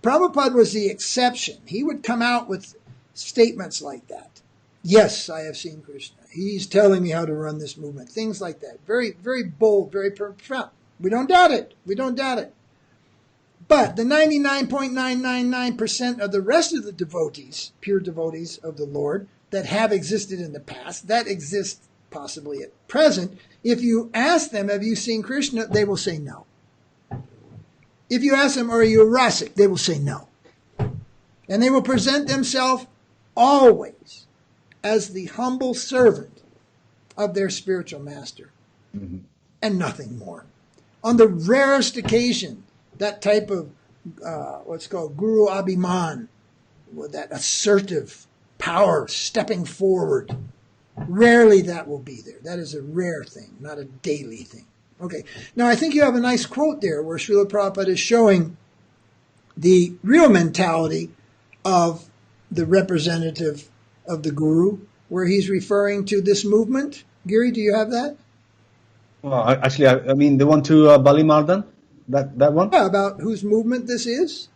Prabhupada was the exception. He would come out with statements like that. Yes, I have seen Krishna. He's telling me how to run this movement. Things like that. Very, very bold, very profound. We don't doubt it. But the 99.999% of the rest of the devotees, pure devotees of the Lord, that have existed in the past, that exist possibly at present, if you ask them, have you seen Krishna? They will say no. If you ask them, are you a Rasik? They will say no. And they will present themselves always as the humble servant of their spiritual master, and nothing more. On the rarest occasion, that type of what's called Guru Abhiman, with that assertive power stepping forward, rarely that will be there. That is a rare thing, not a daily thing. Okay, now I think you have a nice quote there where Srila Prabhupada is showing the real mentality of the representative of the Guru, where he's referring to this movement. Giri, do you have that? Well, actually, I mean the one to Bali Mardan, that one? Yeah, about whose movement this is,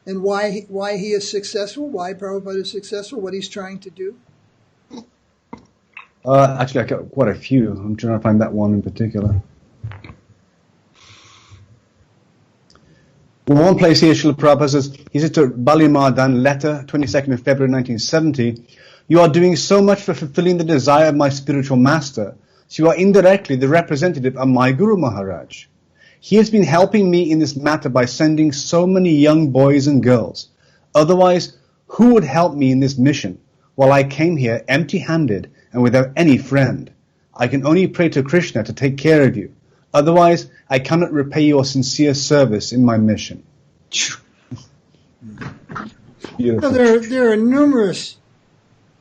and why he is successful, why Prabhupada is successful, what he's trying to do. Actually, I got quite a few. I'm trying to find that one in particular. Well, one place here, Srila Prabhupada says, he said to Bali Mardan, letter, 22nd of February 1970, you are doing so much for fulfilling the desire of my spiritual master, so you are indirectly the representative of my Guru Maharaj. He has been helping me in this matter by sending so many young boys and girls. Otherwise, Who would help me in this mission while I came here empty-handed and without any friend? I can only pray to Krishna to take care of you. Otherwise, I cannot repay your sincere service in my mission. Beautiful. So there are numerous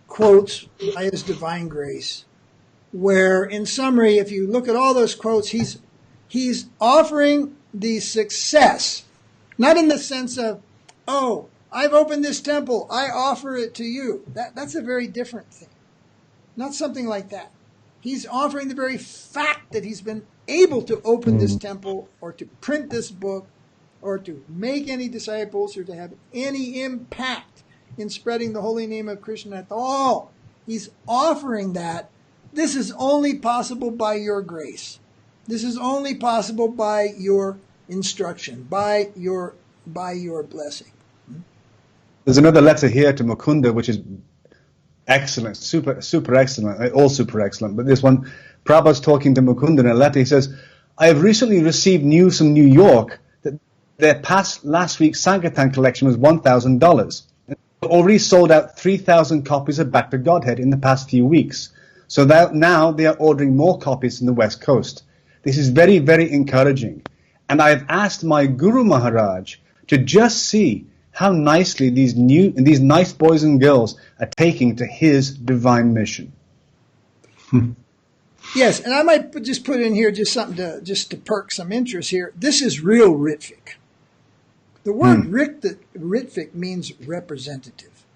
quotes by His Divine Grace where, in summary, if you look at all those quotes, he's offering the success, not in the sense of, oh, I've opened this temple, I offer it to you. That's a very different thing. Not something like that. He's offering the very fact that he's been able to open this temple or to print this book or to make any disciples or to have any impact in spreading the holy name of Krishna at all. He's offering that. This is only possible by your grace. This is only possible by your instruction, by your blessing. There's another letter here to Mukunda, which is excellent, super excellent, all super excellent. But this one, Prabhupada's talking to Mukunda in a letter. He says, I have recently received news from New York that their last week's Sankirtan collection was $1,000. They've already sold out 3,000 copies of Back to Godhead in the past few weeks. So that now they are ordering more copies from the West Coast. This is very, very encouraging. And I have asked my Guru Maharaj to just see how nicely these nice boys and girls are taking to his divine mission. Yes, and I might just put in here just something to perk some interest here. This is real Ritvik. The word Ritvik means representative.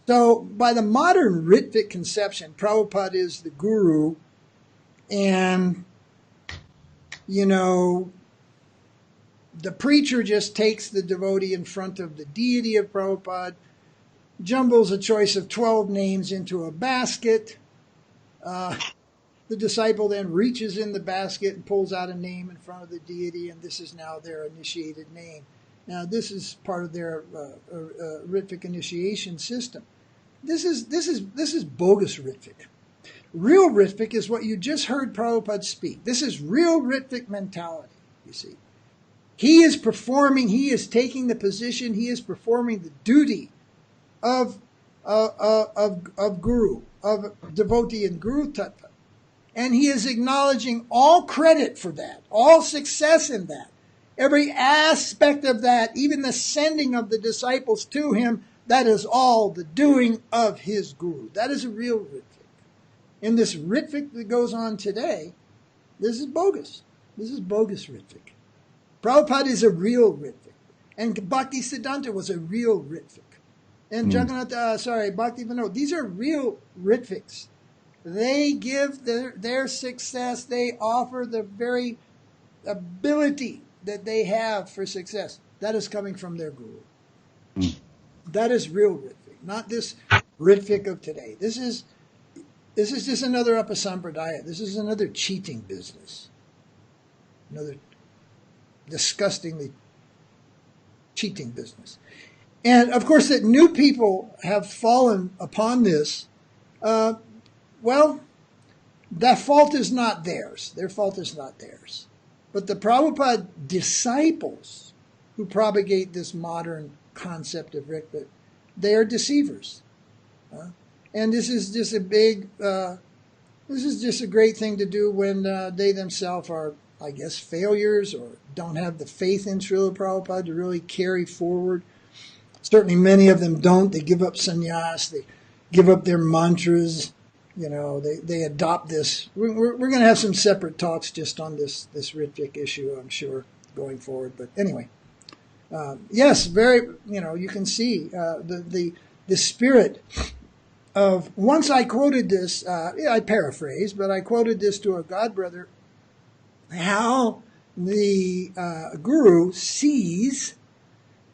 So by the modern Ritvik conception, Prabhupada is the guru, and, the preacher just takes the devotee in front of the deity of Prabhupada, jumbles a choice of 12 names into a basket. The disciple then reaches in the basket and pulls out a name in front of the deity, and this is now their initiated name. Now, this is part of their Ritvik initiation system. This is bogus Ritvik. Real Ritvik is what you just heard Prabhupada speak. This is real Ritvik mentality, you see. He is taking the position, he is performing the duty of guru, of devotee and guru tattva. And he is acknowledging all credit for that, all success in that. Every aspect of that, even the sending of the disciples to him, that is all the doing of his guru. That is a real Ritvik. In this Ritvik that goes on today, this is bogus. This is bogus Ritvik. Prabhupada is a real Ritvik. And Bhaktisiddhanta was a real Ritvik. And Bhaktivinoda, these are real Ritviks. They give their success, they offer the very ability that they have for success. That is coming from their guru. That is real Ritvik, not this Ritvik of today. This is just another Upasampradaya. This is another cheating business. Another disgustingly cheating business. And of course that new people have fallen upon this. Well, that fault is not theirs. Their fault is not theirs. But the Prabhupada disciples who propagate this modern concept of Ritvik, they are deceivers. And this is just a great thing to do when they themselves are, I guess, failures or don't have the faith in Srila Prabhupada to really carry forward. Certainly many of them don't. They give up sannyas. They give up their mantras. They adopt this. We're going to have some separate talks just on this Ritvik issue, I'm sure, going forward. But anyway, yes, very, you can see the spirit of, once I quoted this, I paraphrase, but I quoted this to a godbrother, how the guru sees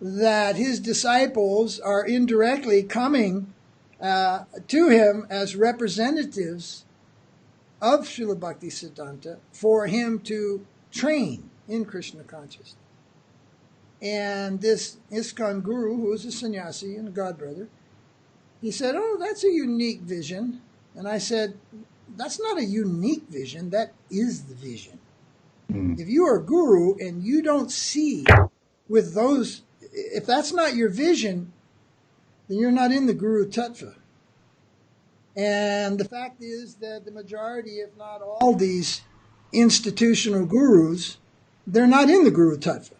that his disciples are indirectly coming to him as representatives of Srila Bhaktisiddhanta for him to train in Krishna consciousness. And this ISKCON guru, who is a sannyasi and a godbrother, he said, oh, that's a unique vision. And I said, that's not a unique vision, that is the vision. If you are a guru and you don't see with those, if that's not your vision, then you're not in the Guru Tattva. And the fact is that the majority, if not all these institutional gurus, they're not in the Guru Tattva.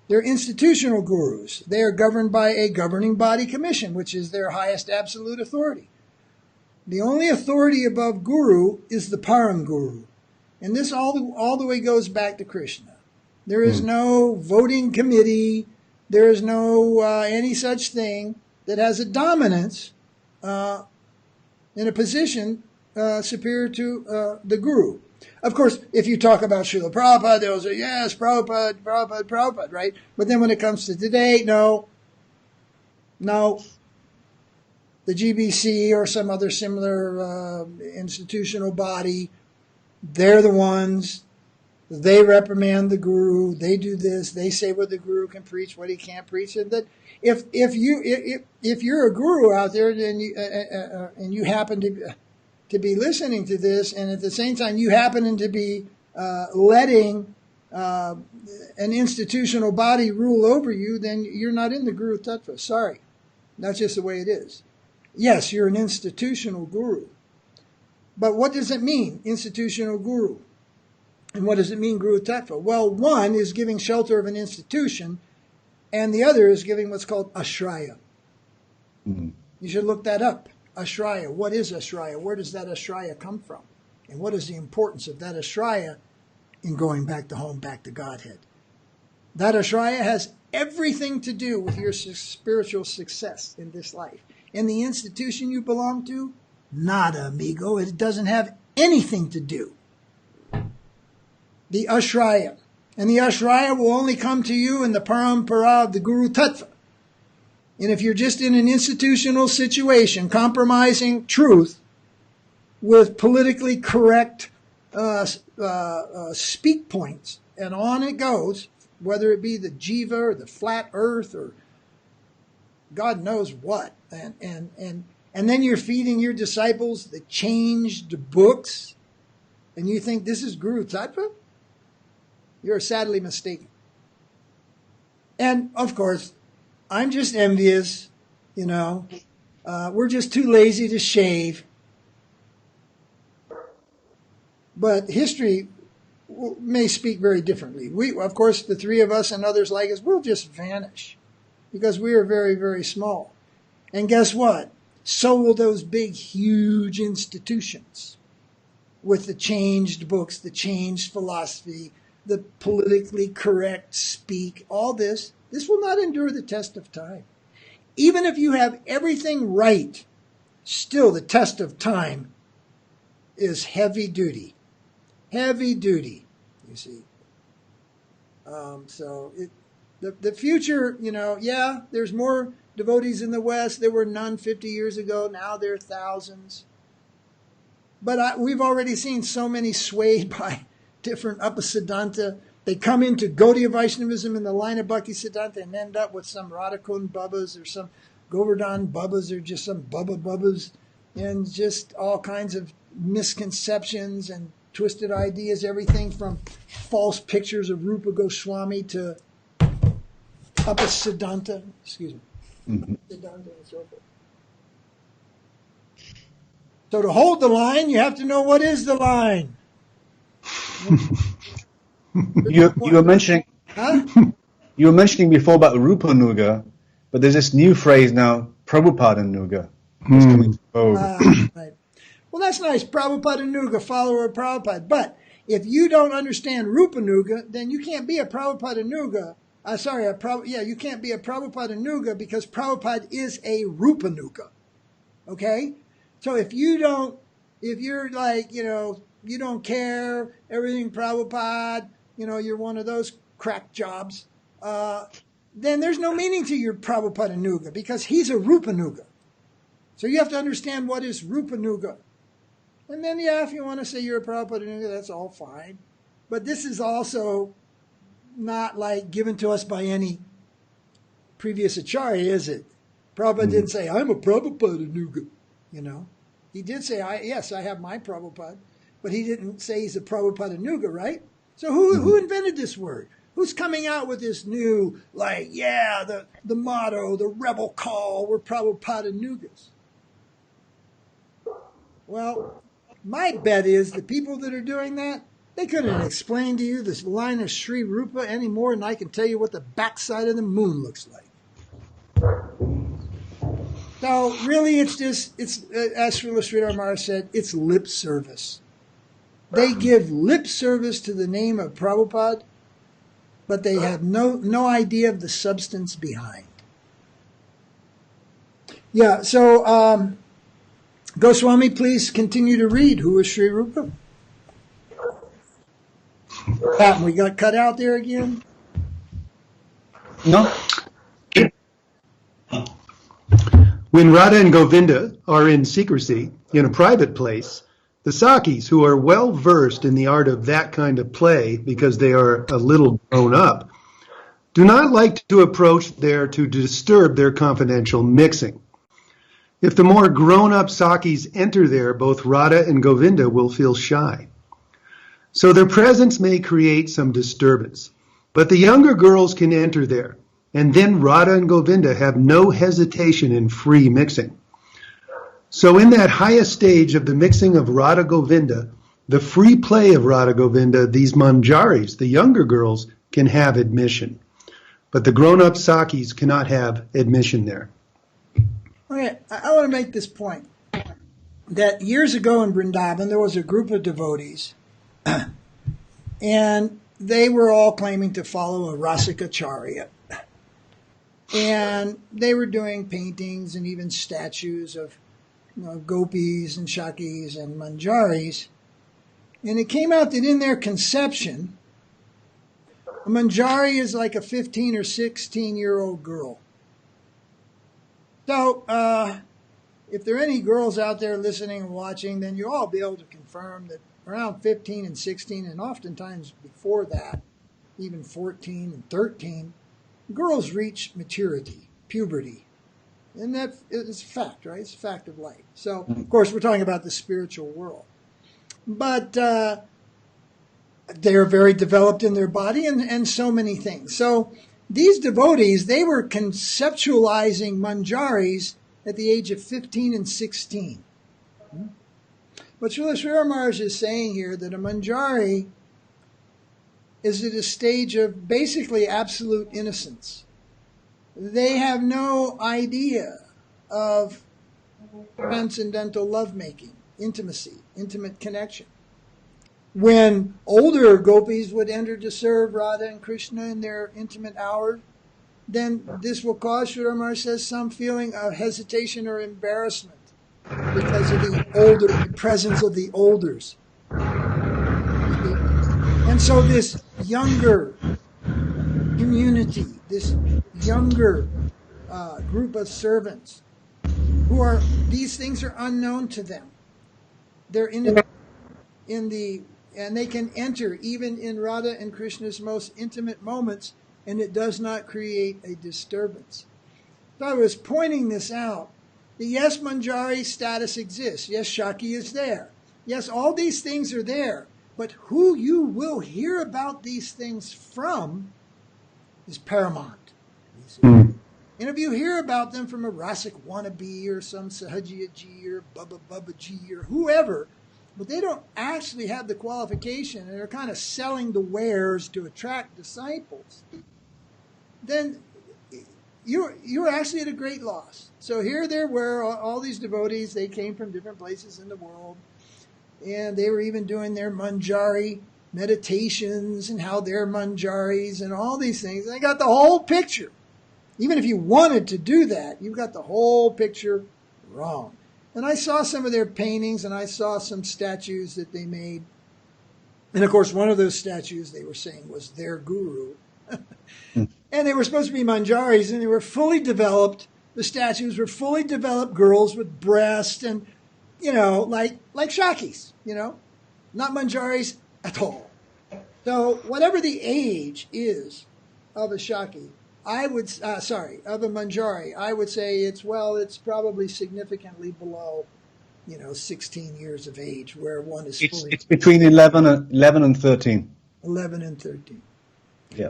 They're institutional gurus. They are governed by a governing body commission, which is their highest absolute authority. The only authority above guru is the Param Guru. And this all the way goes back to Krishna. There is no voting committee. There is no any such thing that has a dominance in a position superior to the guru. Of course, if you talk about Srila Prabhupada, they'll say, yes, Prabhupada, right? But then when it comes to today, no. The GBC or some other similar institutional body, they're the ones, they reprimand the guru, they do this, they say what the guru can preach, what he can't preach. And that if you're a guru out there and you happen to be listening to this, and at the same time you happen to be letting an institutional body rule over you, then you're not in the Guru Tattva. Sorry. That's just the way it is. Yes, you're an institutional guru. But what does it mean, institutional guru? And what does it mean, Guru Tattva? Well, one is giving shelter of an institution, and the other is giving what's called ashraya. Mm-hmm. You should look that up. Ashraya. What is ashraya? Where does that ashraya come from? And what is the importance of that ashraya in going back to home, back to Godhead? That ashraya has everything to do with your spiritual success in this life. And the institution you belong to, nada, amigo. It doesn't have anything to do. The ashraya. And the ashraya will only come to you in the parampara of the Guru Tattva. And if you're just in an institutional situation, compromising truth with politically correct speak points, and on it goes, whether it be the jiva or the flat earth or God knows what, and then you're feeding your disciples the changed books, and you think this is Guru Tattva? You're sadly mistaken. And of course, I'm just envious, we're just too lazy to shave. But history may speak very differently. Of course, the three of us and others like us, we'll just vanish because we are very, very small. And guess what? So will those big, huge institutions with the changed books, the changed philosophy, the politically correct speak, all this. This will not endure the test of time. Even if you have everything right, still the test of time is heavy duty. Heavy duty, you see. The future, there's more devotees in the West. There were none 50 years ago. Now there are thousands. But we've already seen so many swayed by different Upasiddhanta. They come into Gaudiya Vaishnavism in the line of Bhakti Siddhanta and end up with some Radhakund Babbas or some Govardhan Babbas or just some Bubba Babbas and just all kinds of misconceptions and twisted ideas, everything from false pictures of Rupa Goswami to Upasiddhanta, Siddhanta and so forth. So to hold the line, you have to know what is the line. You were mentioning before about Rupanuga, but there's this new phrase now, Prabhupada-nuga. That's coming to vogue. Right. Well, that's nice, Prabhupada-nuga, follower of Prabhupada. But if you don't understand Rupanuga, then you can't be a Prabhupada-nuga. You can't be a Prabhupada-nuga because Prabhupada is a Rupanuga. Okay? So if you're like, you don't care, everything Prabhupada, you're one of those crack jobs, then there's no meaning to your Prabhupada-nuga because he's a Rupanuga. So you have to understand what is Rupanuga. And then, if you want to say you're a Prabhupada-nuga, that's all fine. But this is also not like given to us by any previous acharya, is it? Prabhupada didn't say, I'm a Prabhupada-nuga, He did say, I have my Prabhupada. But he didn't say he's a Prabhupada-nuga, right? So who invented this word? Who's coming out with this new, like, yeah, the motto, the rebel call, we're Prabhupada-nugas? Well, my bet is the people that are doing that, they couldn't explain to you this line of Sri Rupa any more than I can tell you what the backside of the moon looks like. So really, it's as Srila Sridhar Maharaj said, it's lip service. They give lip service to the name of Prabhupada, but they have no idea of the substance behind. Yeah, so Goswami, please continue to read. Who is Sri Rupa? We got cut out there again? No? When Radha and Govinda are in secrecy, in a private place, the Sakis, who are well versed in the art of that kind of play because they are a little grown up, do not like to approach there to disturb their confidential mixing. If the more grown-up Sakis enter there, both Radha and Govinda will feel shy. So their presence may create some disturbance. But the younger girls can enter there, and then Radha and Govinda have no hesitation in free mixing. So in that highest stage of the mixing of Radha Govinda, the free play of Radha Govinda, these manjaris, the younger girls, can have admission. But the grown-up Sakis cannot have admission there. Okay, I want to make this point. That years ago in Vrindavan, there was a group of devotees, and they were all claiming to follow a Rasika chariot. And they were doing paintings and even statues of gopis and shakis and manjaris. And it came out that in their conception, a manjari is like a 15 or 16-year-old girl. So, if there are any girls out there listening and watching, then you'll all be able to confirm that around 15 and 16, and oftentimes before that, even 14 and 13, girls reach maturity, puberty. And that is a fact, right? It's a fact of life. So, of course, we're talking about the spiritual world. But they're very developed in their body and so many things. So these devotees, they were conceptualizing manjaris at the age of 15 and 16. But Srila Sridhar Maharaj is saying here that a manjari is at a stage of basically absolute innocence. They have no idea of transcendental lovemaking, intimacy, intimate connection. When older gopis would enter to serve Radha and Krishna in their intimate hour, then this will cause, Sridhar Maharaj says, some feeling of hesitation or embarrassment because of the presence of the olders. And so this younger community, this younger group of servants, these things are unknown to them. They're and they can enter even in Radha and Krishna's most intimate moments, and it does not create a disturbance. So I was pointing this out. The yes, manjari status exists. Yes, Shaki is there. Yes, all these things are there. But who you will hear about these things from is paramount. And if you hear about them from a Rasik wannabe or some Sahajiya-ji or Baba-ji or whoever, but they don't actually have the qualification and they're kind of selling the wares to attract disciples, then you're actually at a great loss. So here there were all these devotees. They came from different places in the world, and they were even doing their manjari meditations and how they're manjaris and all these things. And they got the whole picture. Even if you wanted to do that, you got the whole picture wrong. And I saw some of their paintings, and I saw some statues that they made. And of course, one of those statues they were saying was their guru. And they were supposed to be manjaris, and they were fully developed. The statues were fully developed girls with breasts and, like Shakis, not manjaris at all. So whatever the age is of a Shaki, of a manjari, I would say it's probably significantly below, 16 years of age, where one is fully... It's between 11 and 13. 11 and 13. Yeah.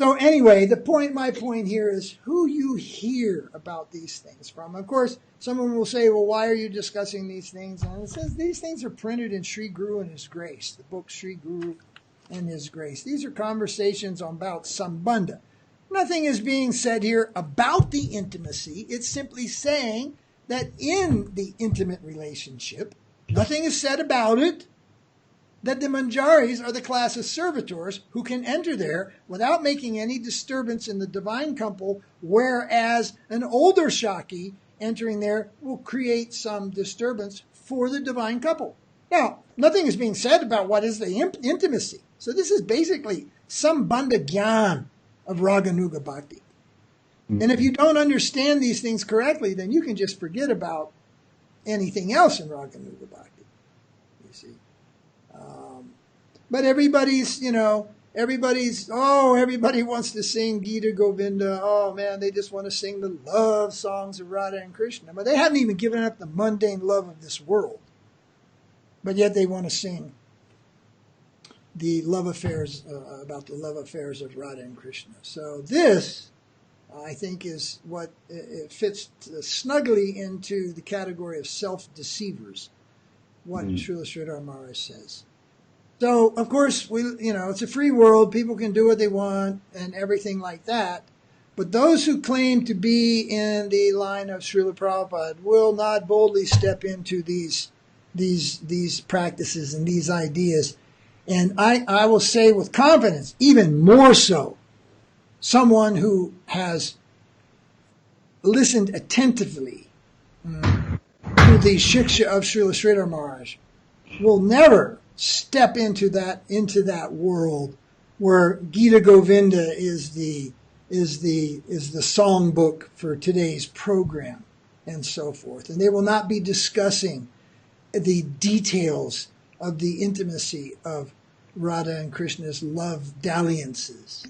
So anyway, my point here is who you hear about these things from. Of course, someone will say, well, why are you discussing these things? And it says these things are printed in Sri Guru and His Grace, the book Sri Guru and His Grace. These are conversations about Sambandha. Nothing is being said here about the intimacy. It's simply saying that in the intimate relationship, nothing is said about it, that the manjaris are the class of servitors who can enter there without making any disturbance in the divine couple, whereas an older Shaki entering there will create some disturbance for the divine couple. Now, nothing is being said about what is the intimacy. So this is basically some Bandha Gyan of Raganuga Bhakti. And if you don't understand these things correctly, then you can just forget about anything else in Raganuga Bhakti, you see. But everybody wants to sing Gita Govinda. Oh man, they just want to sing the love songs of Radha and Krishna. But they haven't even given up the mundane love of this world. But yet they want to sing the love affairs, about the love affairs of Radha and Krishna. So this, I think, is what it fits snugly into the category of self-deceivers, what Srila Sridhar Maharaj says. So, of course, it's a free world. People can do what they want and everything like that. But those who claim to be in the line of Srila Prabhupada will not boldly step into these practices and these ideas. And I will say with confidence, even more so, someone who has listened attentively to the shiksha of Srila Sridhar Maharaj will never step into that world where Gita Govinda is the songbook for today's program and so forth. And they will not be discussing the details of the intimacy of Radha and Krishna's love dalliances.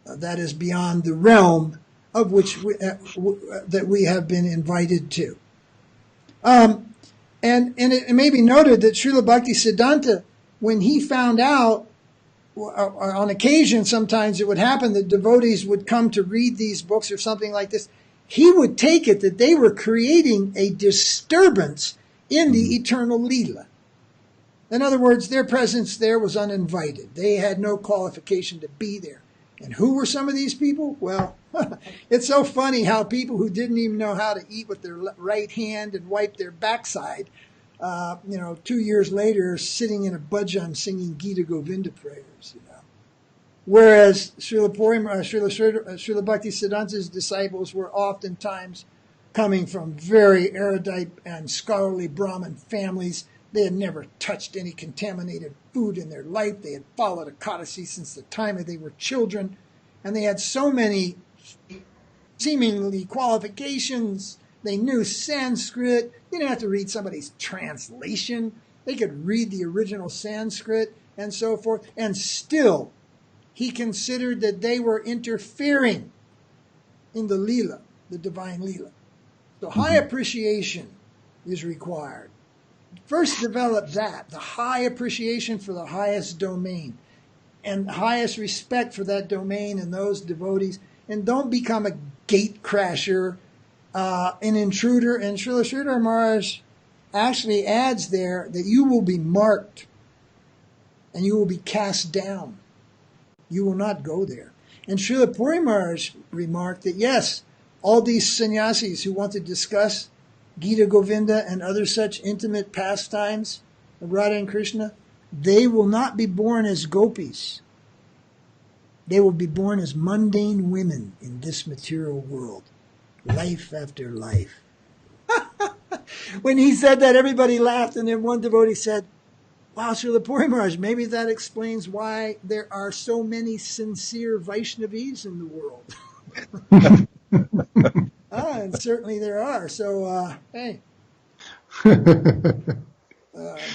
That is beyond the realm of which that we have been invited to. And it may be noted that Srila Bhaktisiddhanta, when he found out, on occasion sometimes it would happen that devotees would come to read these books or something like this, he would take it that they were creating a disturbance in the eternal Leela. In other words, their presence there was uninvited. They had no qualification to be there. And who were some of these people? Well, it's so funny how people who didn't even know how to eat with their right hand and wipe their backside, 2 years later, sitting in a bhajan singing Gita Govinda prayers, Whereas Srila Bhaktisiddhanta's disciples were oftentimes coming from very erudite and scholarly Brahmin families. They had never touched any contaminated food in their life. They had followed Ekadasi since the time that they were children. And they had so many seemingly qualifications. They knew Sanskrit. You didn't have to read somebody's translation. They could read the original Sanskrit and so forth. And still, he considered that they were interfering in the Leela, the divine Leela. So high appreciation is required. First develop that, the high appreciation for the highest domain and highest respect for that domain and those devotees. And don't become a gate crasher, an intruder. And Srila Sridhar Maharaj actually adds there that you will be marked and you will be cast down. You will not go there. And Srila Puri Maharaj remarked that yes, all these sannyasis who want to discuss Gita Govinda and other such intimate pastimes of Radha and Krishna, they will not be born as gopis. They will be born as mundane women in this material world, life after life. When he said that, everybody laughed, and then one devotee said, wow, Srila Puri Maharaj, maybe that explains why there are so many sincere Vaishnavis in the world. And certainly there are. So, hey,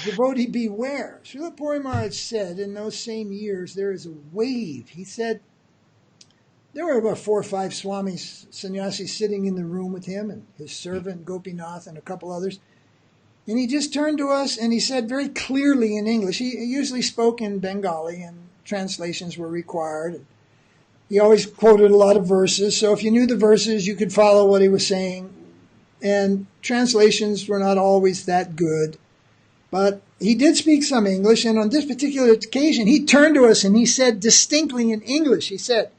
devotee beware. Srila Puri Maharaj said in those same years there is a wave. He said there were about 4 or 5 swamis, sannyasis sitting in the room with him and his servant Gopinath and a couple others. And he just turned to us and he said very clearly in English, he usually spoke in Bengali and translations were required. He always quoted a lot of verses, so if you knew the verses, you could follow what he was saying. And translations were not always that good. But he did speak some English, and on this particular occasion, he turned to us and he said distinctly in English, he said,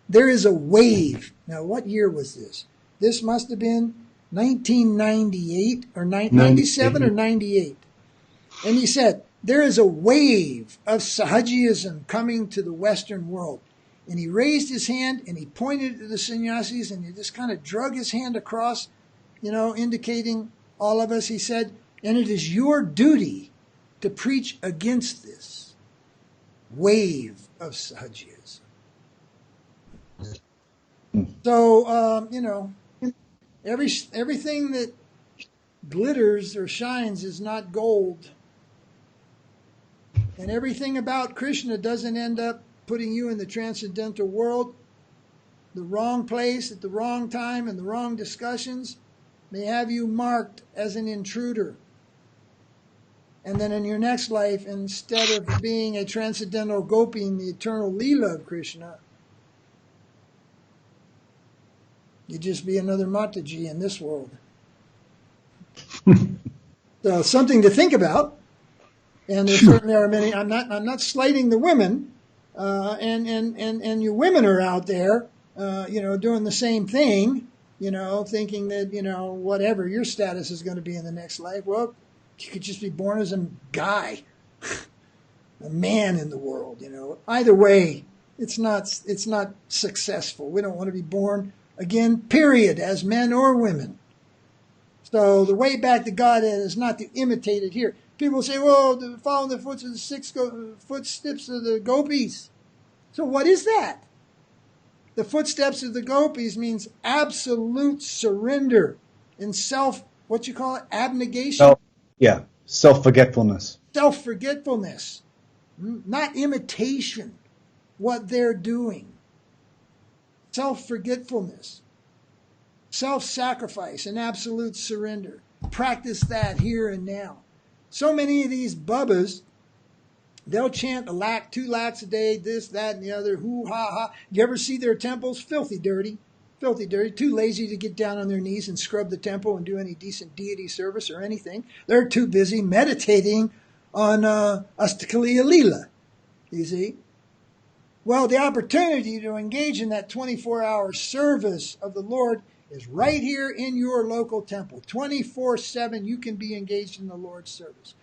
there is a wave. Now, what year was this? This must have been 1998 or 97 or 98. And he said, there is a wave of Sahajiyism coming to the Western world. And he raised his hand and he pointed to the sannyasis and he just kind of drug his hand across, indicating all of us. He said, and it is your duty to preach against this wave of Sahajiyism. So, everything that glitters or shines is not gold. And everything about Krishna doesn't end up putting you in the transcendental world. The wrong place at the wrong time and the wrong discussions may have you marked as an intruder. And then in your next life, instead of being a transcendental gopi in the eternal Leela of Krishna, you just be another Mataji in this world. So something to think about. And there certainly are many. I'm not slighting the women, and you women are out there, doing the same thing, thinking that whatever your status is going to be in the next life. Well, you could just be born as a guy, a man in the world. Either way, it's not successful. We don't want to be born again, period, as men or women. So the way back to Godhead is not to imitate it here. People say, well, follow the footsteps of the gopis. So what is that? The footsteps of the gopis means absolute surrender and abnegation? Self-forgetfulness. Self-forgetfulness, not imitation, what they're doing. Self-forgetfulness, self-sacrifice, and absolute surrender. Practice that here and now. So many of these bubbas, they'll chant a lakh, 2 lakhs a day, this, that, and the other, hoo, ha, ha. You ever see their temples? Filthy dirty, too lazy to get down on their knees and scrub the temple and do any decent deity service or anything. They're too busy meditating on Astakaliya Leela, you see. Well, the opportunity to engage in that 24-hour service of the Lord is right here in your local temple. 24/7, you can be engaged in the Lord's service.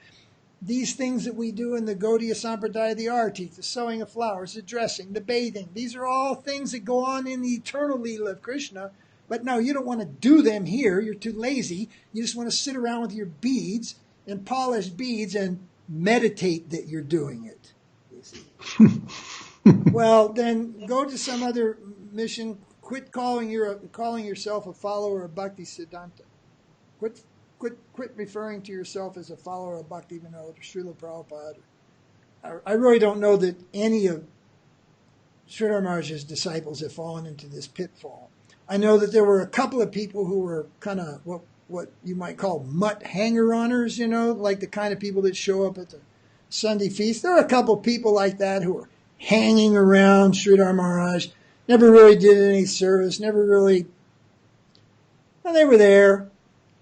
These things that we do in the Gaudiya-sampradaya, the arati, the sowing of flowers, the dressing, the bathing, these are all things that go on in the eternal Leela of Krishna. But no, you don't want to do them here. You're too lazy. You just want to sit around with your beads and polished beads and meditate that you're doing it. You see. Well, then go to some other mission. Quit calling yourself a follower of Bhakti Siddhanta. Quit referring to yourself as a follower of Bhaktivinoda or Srila Prabhupada. I really don't know that any of Sridhar Maharaj's disciples have fallen into this pitfall. I know that there were a couple of people who were kind of what you might call mutt hanger-oners, like the kind of people that show up at the Sunday feast. There are a couple of people like that who are hanging around Sridhar Maharaj. Never really did any service, never really, well, they were there.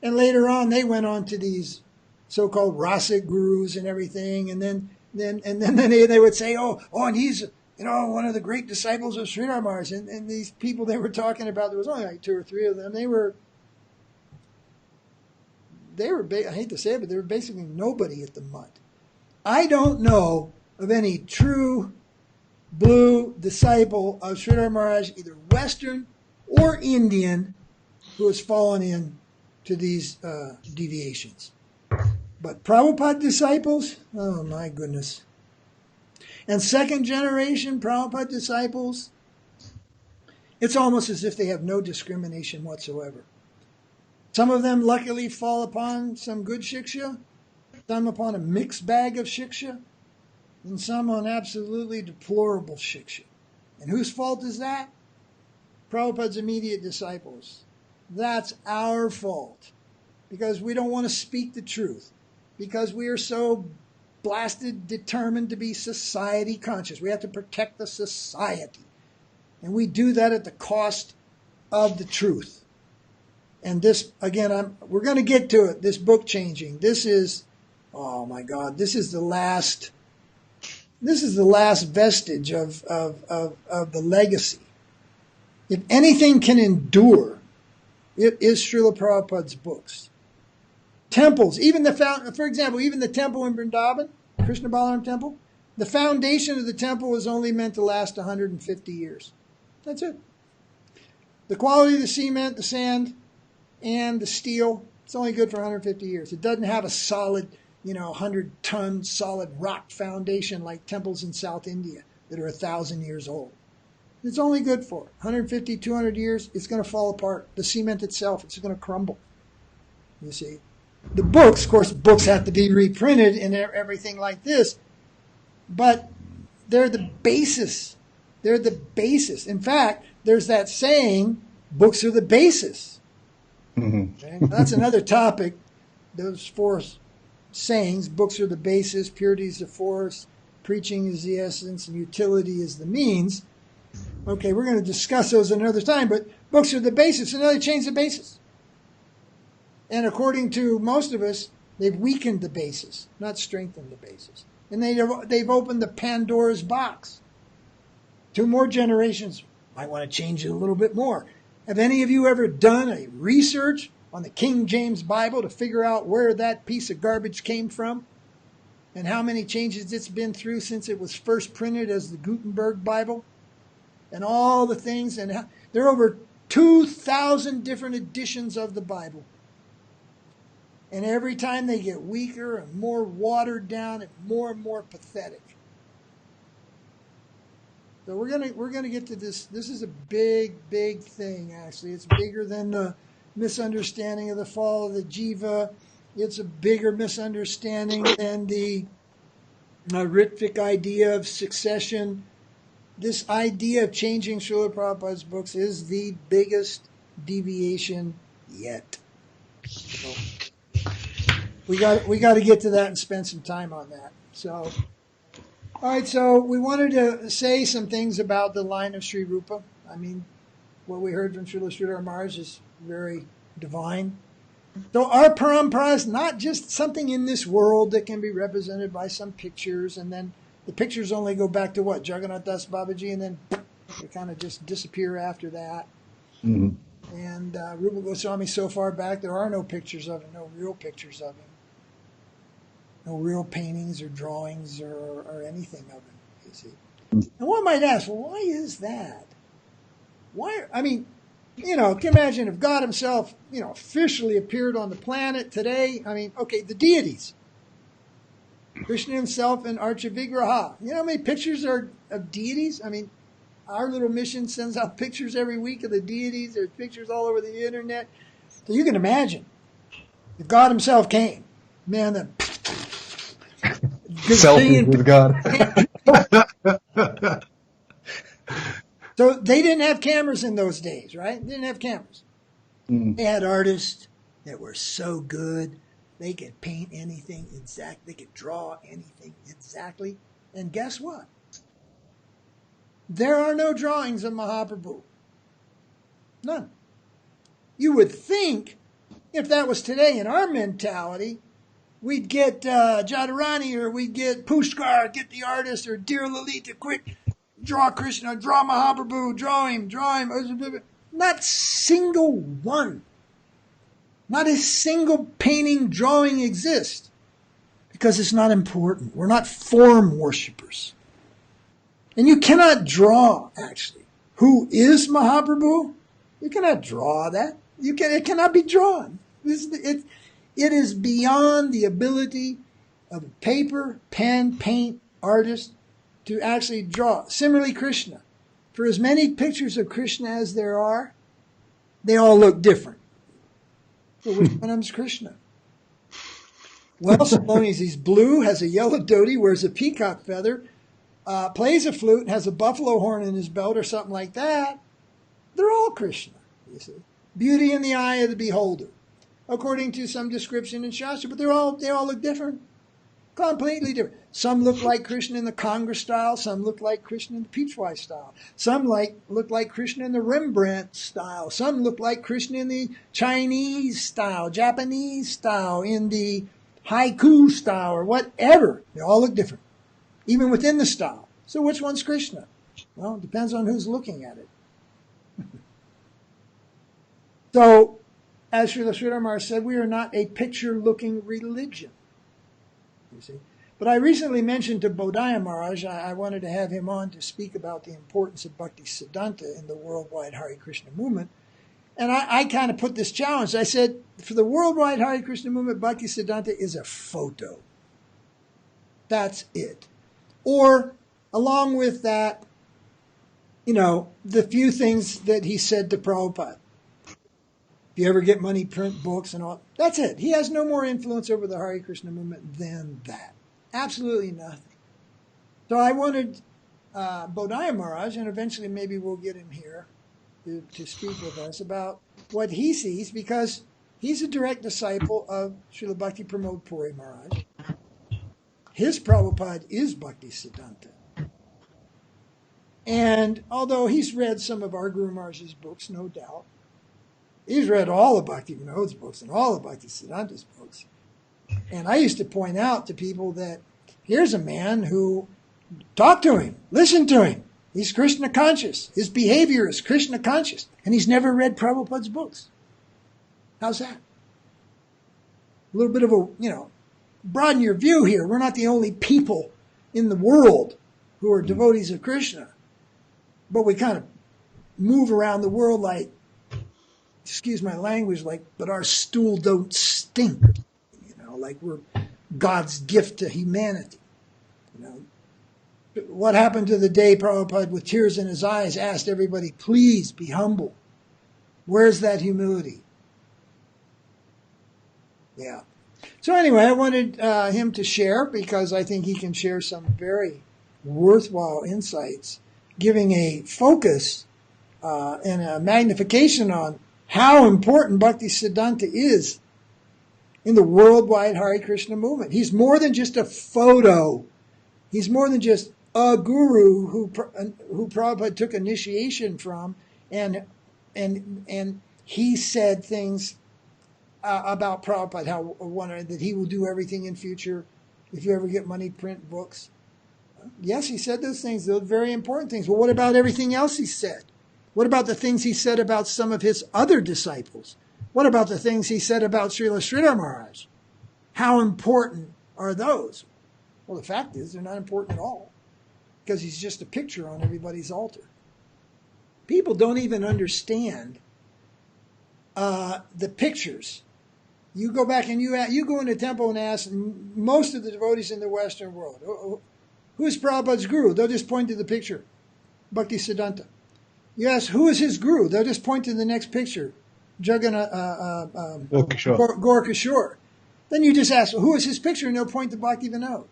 And later on, they went on to these so-called Rasic gurus and everything. And then they would say, and he's, one of the great disciples of Sridhar Maharaj. And these people they were talking about, there was only like 2 or 3 of them. They were, I hate to say it, but they were basically nobody at the mutt. I don't know of any true blue disciple of Sridhar Maharaj, either Western or Indian, who has fallen in to these deviations. But Prabhupada disciples, oh my goodness. And second generation Prabhupada disciples, it's almost as if they have no discrimination whatsoever. Some of them luckily fall upon some good shiksha, some upon a mixed bag of shiksha, and some on absolutely deplorable shiksha. And whose fault is that? Prabhupada's immediate disciples. That's our fault. Because we don't want to speak the truth. Because we are so blasted determined to be society conscious. We have to protect the society. And we do that at the cost of the truth. And this, again, we're going to get to it, this book changing. This is, oh my God, this is the last vestige of the legacy. If anything can endure, it is Srila Prabhupada's books. Temples, for example, even the temple in Vrindavan, Krishna Balaram temple, the foundation of the temple was only meant to last 150 years. That's it. The quality of the cement, the sand, and the steel, it's only good for 150 years. It doesn't have a solid, 100-ton solid rock foundation like temples in South India that are 1,000 years old. It's only good for 150, 200 years. It's going to fall apart. The cement itself, it's going to crumble. You see. The books, of course, books have to be reprinted and everything like this, but they're the basis. They're the basis. In fact, there's that saying, books are the basis. Mm-hmm. Okay? That's another topic. Those four sayings, books are the basis, purity is the force, preaching is the essence, and utility is the means. Okay, we're going to discuss those another time, but books are the basis, and now they change the basis. And according to most of us, they've weakened the basis, not strengthened the basis. And they've opened the Pandora's box. 2 more generations might want to change it a little bit more. Have any of you ever done a research on the King James Bible to figure out where that piece of garbage came from? And how many changes it's been through since it was first printed as the Gutenberg Bible? And all the things. And there are over 2,000 different editions of the Bible. And every time they get weaker and more watered down and more pathetic. So we're gonna get to this. This is a big thing. Actually, it's bigger than the misunderstanding of the fall of the jiva. It's a bigger misunderstanding than the Ritvik idea of succession. This idea of changing Srila Prabhupada's books is the biggest deviation yet. So we got to get to that and spend some time on that. So, all right. So we wanted to say some things about the line of Sri Rupa. I mean, what we heard from Srila Sridhara Maharaj is very divine. So our parampara is not just something in this world that can be represented by some pictures, and then the pictures only go back to what? Jagannath Das Babaji, and then they kind of just disappear after that. Mm-hmm. And Rupa Goswami, so far back, there are no pictures of him, no real pictures of him. No real paintings or drawings or anything of him, you see. And one might ask, well, why is that? Why? I mean, can you imagine if God himself, officially appeared on the planet today? I mean, okay, the deities. Krishna himself and Archavigraha. You know how many pictures are of deities? I mean, our little mission sends out pictures every week of the deities. There's pictures all over the internet. So you can imagine if God himself came, man, the selfies with God. So they didn't have cameras in those days, right? They didn't have cameras. They had artists that were so good. They could paint anything exactly. They could draw anything exactly. And guess what? There are no drawings of Mahaprabhu. None. You would think, if that was today in our mentality, we'd get Jadharani or we'd get Pushkar, get the artist, or Dear Lalita, quick, draw Krishna, draw Mahaprabhu, draw him. Not single one. Not a single painting, drawing exists. Because it's not important. We're not form worshippers. And you cannot draw, actually. Who is Mahaprabhu? You cannot draw that. It cannot be drawn. It is beyond the ability of a paper, pen, paint artist to actually draw. Similarly, Krishna. For as many pictures of Krishna as there are, they all look different. So which one of them is Krishna? Well, so long as he's blue, has a yellow dhoti, wears a peacock feather, plays a flute, has a buffalo horn in his belt or something like that, they're all Krishna, you see. Beauty in the eye of the beholder, according to some description in Shastra, but they all look different. Completely different. Some look like Krishna in the Congress style. Some look like Krishna in the Peachwise style. Some look like Krishna in the Rembrandt style. Some look like Krishna in the Chinese style, Japanese style, in the haiku style, or whatever. They all look different, even within the style. So which one's Krishna? Well, it depends on who's looking at it. So, as Srila Sridhar Maharaj said, we are not a picture-looking religion. You see? But I recently mentioned to Gaudiya Maharaj, I wanted to have him on to speak about the importance of Bhakti Siddhanta in the worldwide Hare Krishna movement. And I kind of put this challenge. I said, for the worldwide Hare Krishna movement, Bhakti Siddhanta is a photo. That's it. Or, along with that, the few things that he said to Prabhupada. If you ever get money, print books and all, that's it. He has no more influence over the Hare Krishna movement than that. Absolutely nothing. So I wanted Gaudiya Maharaj, and eventually maybe we'll get him here to speak with us about what he sees, because he's a direct disciple of Srila Bhakti Pramod Puri Maharaj. His Prabhupada is Bhakti Siddhanta. And although he's read some of our Guru Maharaj's books, no doubt, he's read all of Bhaktivinoda's books and all of Bhakti Siddhanta's books. And I used to point out to people that here's a man who, talk to him, listen to him. He's Krishna conscious. His behavior is Krishna conscious. And he's never read Prabhupada's books. How's that? A little bit of a, broaden your view here. We're not the only people in the world who are devotees of Krishna. But we kind of move around the world like, excuse my language, but our stool don't stink. Like we're God's gift to humanity. What happened to the day Prabhupada, with tears in his eyes, asked everybody, please be humble? Where's that humility? Yeah. So anyway, I wanted him to share, because I think he can share some very worthwhile insights, giving a focus and a magnification on how important Bhakti Siddhanta is in the worldwide Hare Krishna movement. He's more than just a photo. He's more than just a guru who Prabhupada took initiation from, and he said things about Prabhupada, that he will do everything in future. If you ever get money, print books. Yes, he said those things. Those very important things. Well, what about everything else he said? What about the things he said about some of his other disciples? What about the things he said about Srila Sridhar Maharaj? How important are those? Well, the fact is they're not important at all, because he's just a picture on everybody's altar. People don't even understand the pictures. You go back and you go in a temple and ask most of the devotees in the Western world, who is Prabhupada's guru? They'll just point to the picture, Bhakti Siddhanta. You ask, who is his guru? They'll just point to the next picture, Gaurkishore. Then you just ask, who is his picture? And they'll point to Bhaktivinoda.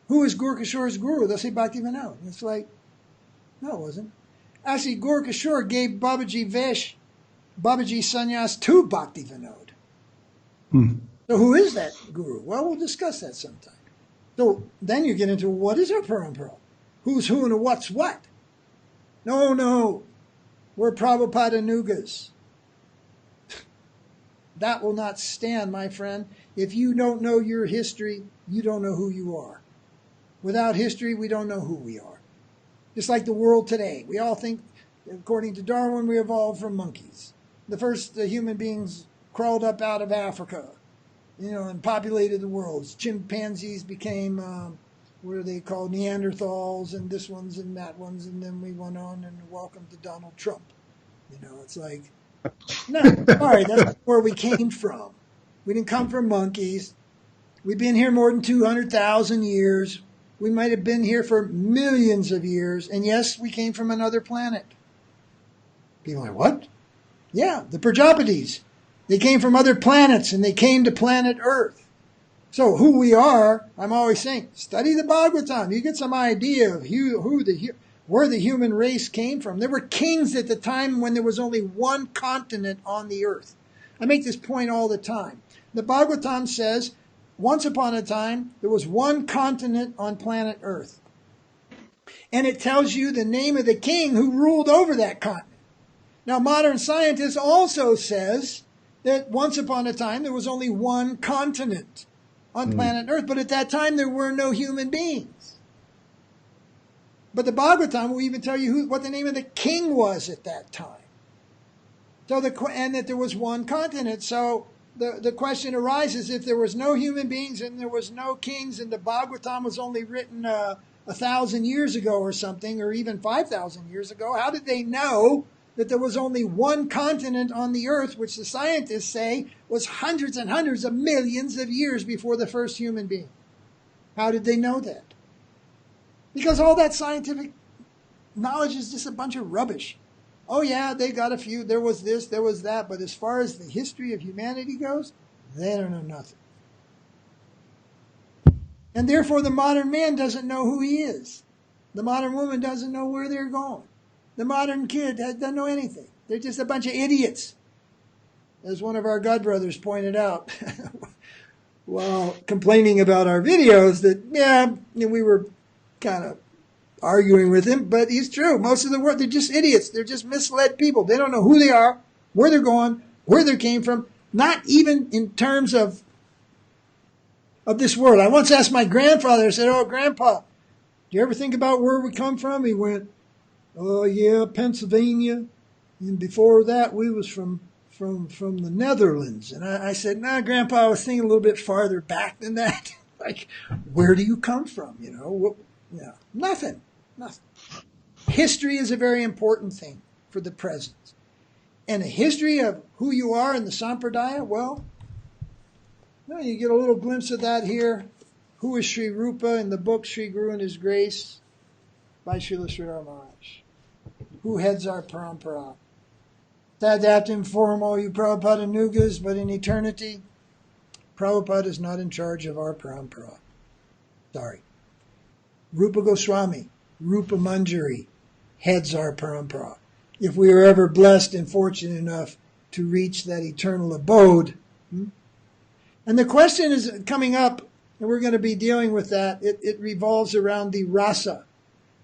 Who is Gaurkishore's guru? They'll say Bhaktivinoda. It's like, no, it wasn't. Actually, Gaurkishore gave Babaji Sannyas to Bhaktivinoda. So who is that guru? Well, we'll discuss that sometime. So then you get into, what is our parampara? Who's who and what's what? No, we're Prabhupada-nugas. That will not stand, my friend. If you don't know your history, you don't know who you are. Without history, we don't know who we are. Just like the world today. We all think, according to Darwin, we evolved from monkeys. The first human beings crawled up out of Africa, and populated the world. Chimpanzees became, what are they called, Neanderthals, and this ones and that ones, and then we went on and welcome to Donald Trump. It's like, no, sorry, that's not where we came from. We didn't come from monkeys. We've been here more than 200,000 years. We might have been here for millions of years, and yes, we came from another planet. People are like, what? Yeah, the Prajapatis. They came from other planets, and they came to planet Earth. So who we are, I'm always saying, study the Bhagavatam. You get some idea of where the human race came from. There were kings at the time when there was only one continent on the earth. I make this point all the time. The Bhagavatam says, once upon a time, there was one continent on planet Earth. And it tells you the name of the king who ruled over that continent. Now, modern scientists also says that once upon a time, there was only one continent on planet Earth. But at that time, there were no human beings. But the Bhagavatam will even tell you what the name of the king was at that time. So and that there was one continent. So the question arises, if there was no human beings and there was no kings and the Bhagavatam was only written 1,000 years ago or something, or even 5,000 years ago, how did they know that there was only one continent on the earth, which the scientists say was hundreds and hundreds of millions of years before the first human being? How did they know that? Because all that scientific knowledge is just a bunch of rubbish. Oh yeah, they got a few, there was this, there was that, but as far as the history of humanity goes, they don't know nothing. And therefore the modern man doesn't know who he is. The modern woman doesn't know where they're going. The modern kid doesn't know anything. They're just a bunch of idiots. As one of our God brothers pointed out while complaining about our videos, that, yeah, we were kind of arguing with him, but he's true. Most of the world, they're just idiots. They're just misled people. They don't know who they are, where they're going, where they came from, not even in terms of this world. I once asked my grandfather, I said, "Oh, Grandpa, do you ever think about where we come from?" He went, "Oh, yeah, Pennsylvania. And before that, we was from the Netherlands." And I said, "Nah, Grandpa, I was thinking a little bit farther back than that." Like, where do you come from? You know, nothing. History is a very important thing for the present. And a history of who you are in the Sampradaya, well, you get a little glimpse of that here. Who is Sri Rupa in the book Sri Guru and His Grace by Srila Sridhara Maharaj? Who heads our parampara? Sad to have to inform all you Prabhupada-nugas, but in eternity, Prabhupada is not in charge of our parampara. Sorry. Rupa Goswami, Rupa Manjari, heads our parampara. If we are ever blessed and fortunate enough to reach that eternal abode. And the question is coming up, and we're going to be dealing with that. It revolves around the rasa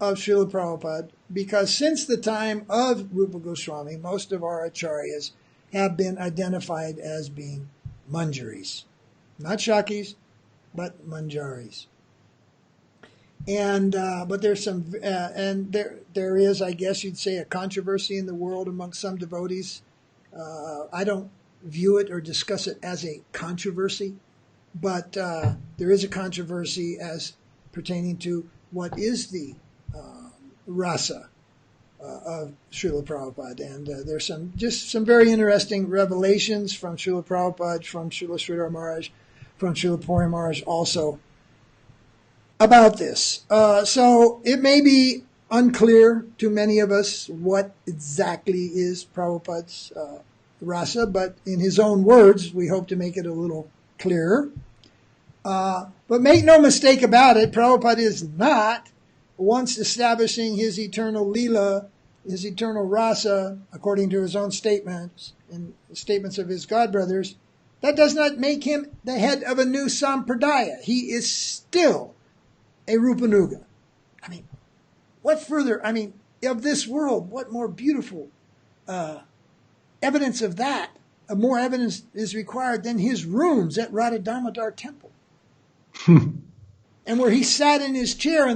of Srila Prabhupada, because since the time of Rupa Goswami, most of our acharyas have been identified as being manjaris. Not Shakis, but manjaris. And but there's some, and there is, I guess you'd say, a controversy in the world among some devotees. I don't view it or discuss it as a controversy, but there is a controversy as pertaining to what is the rasa of Srila Prabhupada. And there's some very interesting revelations from Srila Prabhupada, from Srila Sridhara Maharaj, from Srila Puri Maharaj also about this. So it may be unclear to many of us what exactly is Prabhupada's rasa, but in his own words, we hope to make it a little clearer. But make no mistake about it, Prabhupada is not, once establishing his eternal lila, his eternal rasa, according to his own statements and statements of his godbrothers, that does not make him the head of a new sampradaya. He is still a Rupanuga. I mean, what further, of this world, what more beautiful evidence of that, more evidence is required than his rooms at Radha Damodar Temple. And where he sat in his chair and